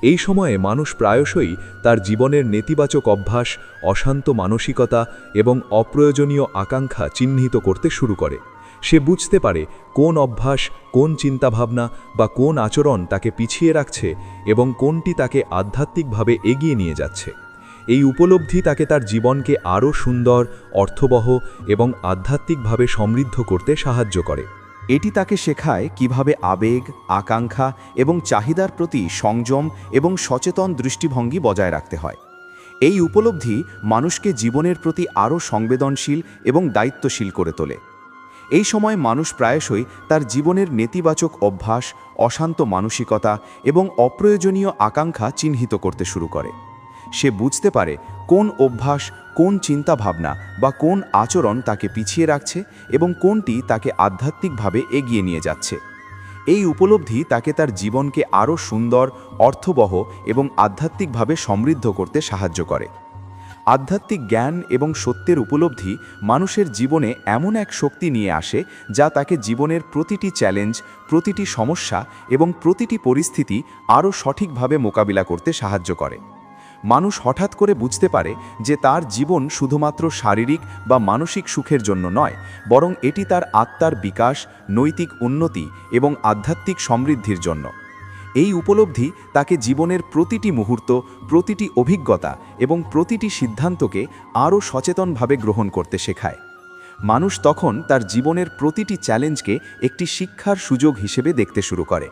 এই সময়ে মানুষ প্রায়শই তার জীবনের নেতিবাচক অভ্যাস, অশান্ত মানসিকতা এবং অপ্রয়োজনীয় আকাঙ্ক্ষা চিহ্নিত করতে শুরু করে। সে বুঝতে পারে কোন অভ্যাস, কোন চিন্তাভাবনা বা কোন আচরণ তাকে পিছিয়ে রাখছে এবং কোনটি তাকে আধ্যাত্মিকভাবে এগিয়ে নিয়ে যাচ্ছে। এই উপলব্ধি তাকে তার জীবনকে আরও সুন্দর, অর্থবহ এবং আধ্যাত্মিকভাবে সমৃদ্ধ করতে সাহায্য করে। এটি তাকে শেখায় কিভাবে আবেগ, আকাঙ্ক্ষা এবং চাহিদার প্রতি সংযম এবং সচেতন দৃষ্টিভঙ্গি বজায় রাখতে হয়। এই উপলব্ধি মানুষকে জীবনের প্রতি আরও সংবেদনশীল এবং দায়িত্বশীল করে তোলে। এই সময় মানুষ প্রায়শই তার জীবনের নেতিবাচক অভ্যাস, অশান্ত মানসিকতা এবং অপ্রয়োজনীয় আকাঙ্ক্ষা চিহ্নিত করতে শুরু করে। সে বুঝতে পারে কোন অভ্যাস, কোন চিন্তাভাবনা বা কোন আচরণ তাকে পিছিয়ে রাখছে এবং কোনটি তাকে আধ্যাত্মিকভাবে এগিয়ে নিয়ে যাচ্ছে। এই উপলব্ধি তাকে তার জীবনকে আরও সুন্দর, অর্থবহ এবং আধ্যাত্মিকভাবে সমৃদ্ধ করতে সাহায্য করে। আধ্যাত্মিক জ্ঞান এবং সত্যের উপলব্ধি মানুষের জীবনে এমন এক শক্তি নিয়ে আসে যা তাকে জীবনের প্রতিটি চ্যালেঞ্জ, প্রতিটি সমস্যা এবং প্রতিটি পরিস্থিতি আরও সঠিকভাবে মোকাবিলা করতে সাহায্য করে। মানুষ হঠাৎ করে বুঝতে পারে যে তার জীবন শুধুমাত্র শারীরিক বা মানসিক সুখের জন্য নয়, বরং এটি তার আত্মার বিকাশ, নৈতিক উন্নতি এবং আধ্যাত্মিক সমৃদ্ধির জন্য। এই উপলব্ধি তাকে জীবনের প্রতিটি মুহূর্ত, প্রতিটি অভিজ্ঞতা এবং প্রতিটি সিদ্ধান্তকে আরও সচেতনভাবে গ্রহণ করতে শেখায়। মানুষ তখন তার জীবনের প্রতিটি চ্যালেঞ্জকে একটি শিক্ষার সুযোগ হিসেবে দেখতে শুরু করে।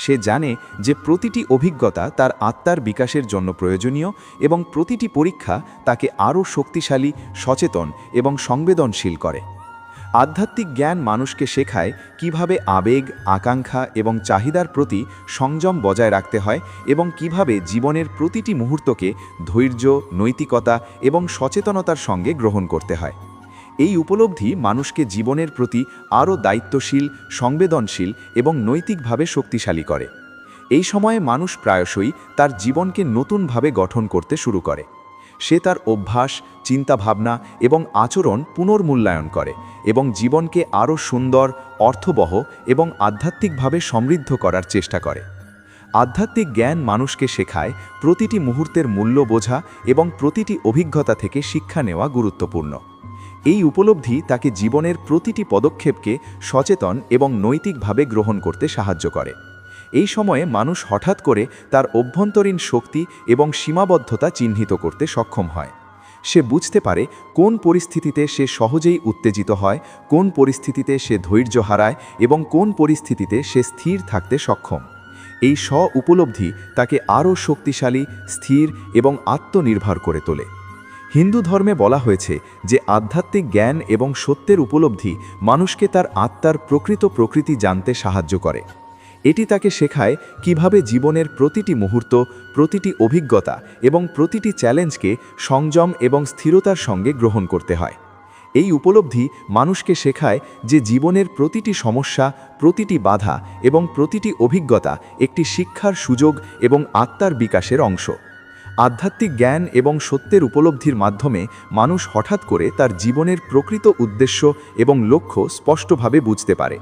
সে জানে যে প্রতিটি অভিজ্ঞতা তার আত্মার বিকাশের জন্য প্রয়োজনীয় এবং প্রতিটি পরীক্ষা তাকে আরও শক্তিশালী, সচেতন এবং সংবেদনশীল করে। আধ্যাত্মিক জ্ঞান মানুষকে শেখায় কিভাবে আবেগ, আকাঙ্ক্ষা এবং চাহিদার প্রতি সংযম বজায় রাখতে হয় এবং কিভাবে জীবনের প্রতিটি মুহূর্তকে ধৈর্য, নৈতিকতা এবং সচেতনতার সঙ্গে গ্রহণ করতে হয়। এই উপলব্ধি মানুষকে জীবনের প্রতি আরও দায়িত্বশীল, সংবেদনশীল এবং নৈতিকভাবে শক্তিশালী করে। এই সময়ে মানুষ প্রায়শই তার জীবনকে নতুনভাবে গঠন করতে শুরু করে। সে তার অভ্যাস, চিন্তাভাবনা এবং আচরণ পুনর্মূল্যায়ন করে এবং জীবনকে আরও সুন্দর, অর্থবহ এবং আধ্যাত্মিকভাবে সমৃদ্ধ করার চেষ্টা করে। আধ্যাত্মিক জ্ঞান মানুষকে শেখায় প্রতিটি মুহূর্তের মূল্য বোঝা এবং প্রতিটি অভিজ্ঞতা থেকে শিক্ষা নেওয়া গুরুত্বপূর্ণ। এই উপলব্ধি তাকে জীবনের প্রতিটি পদক্ষেপকে সচেতন এবং নৈতিকভাবে গ্রহণ করতে সাহায্য করে। এই সময়ে মানুষ হঠাৎ করে তার অভ্যন্তরীণ শক্তি এবং সীমাবদ্ধতা চিহ্নিত করতে সক্ষম হয়। সে বুঝতে পারে কোন পরিস্থিতিতে সে সহজেই উত্তেজিত হয়, কোন পরিস্থিতিতে সে ধৈর্য হারায় এবং কোন পরিস্থিতিতে সে স্থির থাকতে সক্ষম। এই উপলব্ধি তাকে আরও শক্তিশালী, স্থির এবং আত্মনির্ভর করে তোলে। হিন্দু ধর্মে বলা হয়েছে যে আধ্যাত্মিক জ্ঞান এবং সত্যের উপলব্ধি মানুষকে তার আত্মার প্রকৃত প্রকৃতি জানতে সাহায্য করে। এটি তাকে শেখায় কিভাবে জীবনের প্রতিটি মুহূর্ত, প্রতিটি অভিজ্ঞতা এবং প্রতিটি চ্যালেঞ্জকে সংযম এবং স্থিরতার সঙ্গে গ্রহণ করতে হয়। এই উপলব্ধি মানুষকে শেখায় যে জীবনের প্রতিটি সমস্যা, প্রতিটি বাধা এবং প্রতিটি অভিজ্ঞতা একটি শিক্ষার সুযোগ এবং আত্মার বিকাশের অংশ। আধ্যাত্মিক জ্ঞান এবং সত্যের উপলব্ধির মাধ্যমে মানুষ হঠাৎ করে তার জীবনের প্রকৃত উদ্দেশ্য এবং লক্ষ্য স্পষ্টভাবে বুঝতে পারে।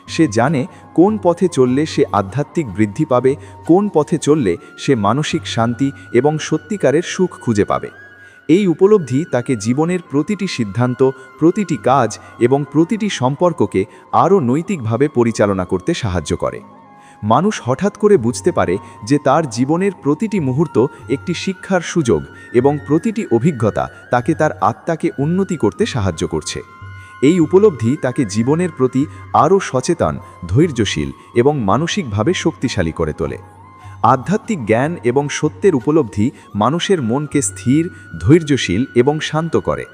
সে জানে কোন পথে চললে সে আধ্যাত্মিক বৃদ্ধি পাবে, কোন পথে চললে সে মানসিক শান্তি এবং সত্যিকারের সুখ খুঁজে পাবে। এই উপলব্ধি তাকে জীবনের প্রতিটি সিদ্ধান্ত, প্রতিটি কাজ এবং প্রতিটি সম্পর্ককে আরও নৈতিকভাবে পরিচালনা করতে সাহায্য করে। মানুষ হঠাৎ করে বুঝতে পারে যে তার জীবনের প্রতিটি মুহূর্ত একটি শিক্ষার সুযোগ এবং প্রতিটি অভিজ্ঞতা তাকে তার আত্মাকে উন্নতি করতে সাহায্য করছে। এই উপলব্ধি তাকে জীবনের প্রতি আরও সচেতন, ধৈর্যশীল এবং মানসিকভাবে শক্তিশালী করে তোলে। আধ্যাত্মিক জ্ঞান এবং সত্যের উপলব্ধি মানুষের মনকে স্থির, ধৈর্যশীল এবং শান্ত করে।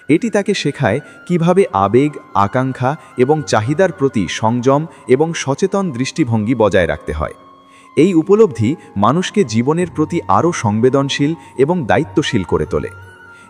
এটি তাকে শেখায় কিভাবে আবেগ, আকাঙ্ক্ষা এবং চাহিদার প্রতি সংযম এবং সচেতন দৃষ্টিভঙ্গি বজায় রাখতে হয়। এই উপলব্ধি মানুষকে জীবনের প্রতি আরও সংবেদনশীল এবং দায়িত্বশীল করে তোলে।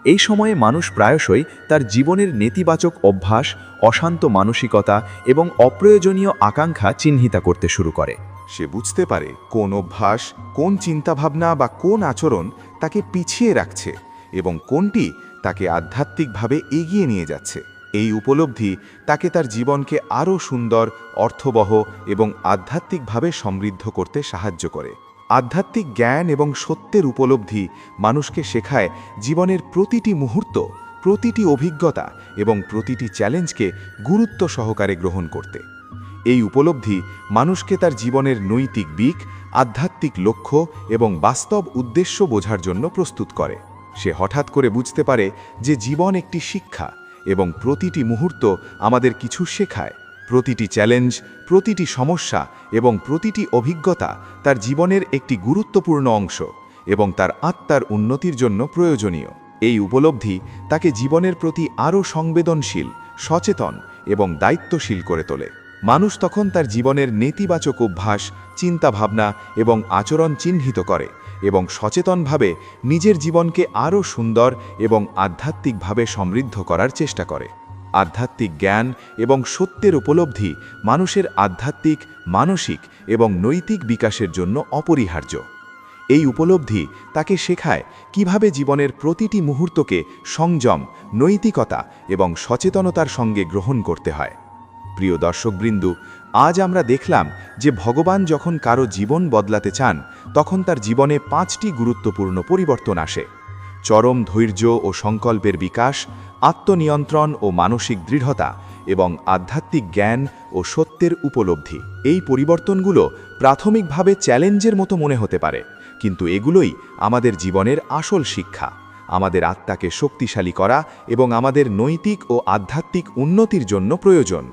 এই সময়ে মানুষ প্রায়শই তার জীবনের নেতিবাচক অভ্যাস, অশান্ত মানসিকতা এবং অপ্রয়োজনীয় আকাঙ্ক্ষা চিহ্নিত করতে শুরু করে। সে বুঝতে পারে কোন অভ্যাস, কোন চিন্তাভাবনা বা কোন আচরণ তাকে পিছিয়ে রাখছে এবং কোনটি তাকে আধ্যাত্মিকভাবে এগিয়ে নিয়ে যাচ্ছে। এই উপলব্ধি তাকে তার জীবনকে আরও সুন্দর, অর্থবহ এবং আধ্যাত্মিকভাবে সমৃদ্ধ করতে সাহায্য করে। আধ্যাত্মিক জ্ঞান এবং সত্যের উপলব্ধি মানুষকে শেখায় জীবনের প্রতিটি মুহূর্ত, প্রতিটি অভিজ্ঞতা এবং প্রতিটি চ্যালেঞ্জকে গুরুত্ব সহকারে গ্রহণ করতে। এই উপলব্ধি মানুষকে তার জীবনের নৈতিক দিক, আধ্যাত্মিক লক্ষ্য এবং বাস্তব উদ্দেশ্য বোঝার জন্য প্রস্তুত করে। সে হঠাৎ করে বুঝতে পারে যে জীবন একটি শিক্ষা এবং প্রতিটি মুহূর্ত আমাদের কিছু শেখায়। প্রতিটি চ্যালেঞ্জ, প্রতিটি সমস্যা এবং প্রতিটি অভিজ্ঞতা তার জীবনের একটি গুরুত্বপূর্ণ অংশ এবং তার আত্মার উন্নতির জন্য প্রয়োজনীয়। এই উপলব্ধি তাকে জীবনের প্রতি আরও সংবেদনশীল, সচেতন এবং দায়িত্বশীল করে তোলে। মানুষ তখন তার জীবনের নেতিবাচক অভ্যাস, চিন্তাভাবনা এবং আচরণ চিহ্নিত করে এবং সচেতনভাবে নিজের জীবনকে আরও সুন্দর এবং আধ্যাত্মিকভাবে সমৃদ্ধ করার চেষ্টা করে। আধ্যাত্মিক জ্ঞান এবং সত্যের উপলব্ধি মানুষের আধ্যাত্মিক, মানসিক এবং নৈতিক বিকাশের জন্য অপরিহার্য। এই উপলব্ধি তাকে শেখায় কিভাবে জীবনের প্রতিটি মুহূর্তকে সংযম, নৈতিকতা এবং সচেতনতার সঙ্গে গ্রহণ করতে হয়। প্রিয় দর্শকবৃন্দ, আজ আমরা দেখলাম যে ভগবান যখন কারো জীবন বদলাতে চান তখন তার জীবনে 5টি গুরুত্বপূর্ণ পরিবর্তন আসে: চরম ধৈর্য ও সংকল্পের বিকাশ, আত্মনিয়ন্ত্রণ ও মানসিক দৃঢ়তা এবং আধ্যাত্মিক জ্ঞান ও সত্যের উপলব্ধি। এই পরিবর্তনগুলো প্রাথমিকভাবে চ্যালেঞ্জের মতো মনে হতে পারে, কিন্তু এগুলোই আমাদের জীবনের আসল শিক্ষা, আমাদের আত্মাকে শক্তিশালী করা এবং আমাদের নৈতিক ও আধ্যাত্মিক উন্নতির জন্য প্রয়োজন।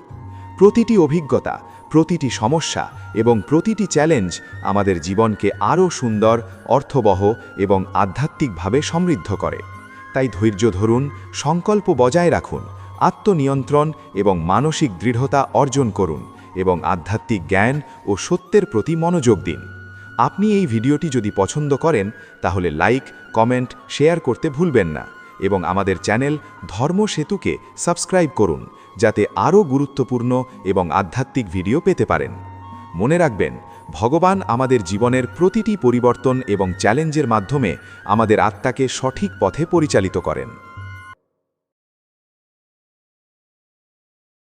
প্রতিটি অভিজ্ঞতা, প্রতিটি সমস্যা এবং প্রতিটি চ্যালেঞ্জ আমাদের জীবনকে আরও সুন্দর, অর্থবহ এবং আধ্যাত্মিকভাবে সমৃদ্ধ করে। তাই ধৈর্য ধরুন, সংকল্প বজায় রাখুন, আত্মনিয়ন্ত্রণ এবং মানসিক দৃঢ়তা অর্জন করুন এবং আধ্যাত্মিক জ্ঞান ও সত্যের প্রতি মনোযোগ দিন। আপনি এই ভিডিওটি যদি পছন্দ করেন তাহলে লাইক, কমেন্ট, শেয়ার করতে ভুলবেন না এবং আমাদের চ্যানেল ধর্ম সেতুকে সাবস্ক্রাইব করুন, যাতে আরও গুরুত্বপূর্ণ এবং আধ্যাত্মিক ভিডিও পেতে পারেন। মনে রাখবেন, ভগবান আমাদের জীবনের প্রতিটি পরিবর্তন এবং চ্যালেঞ্জের মাধ্যমে আমাদের আত্মাকে সঠিক পথে পরিচালিত করেন।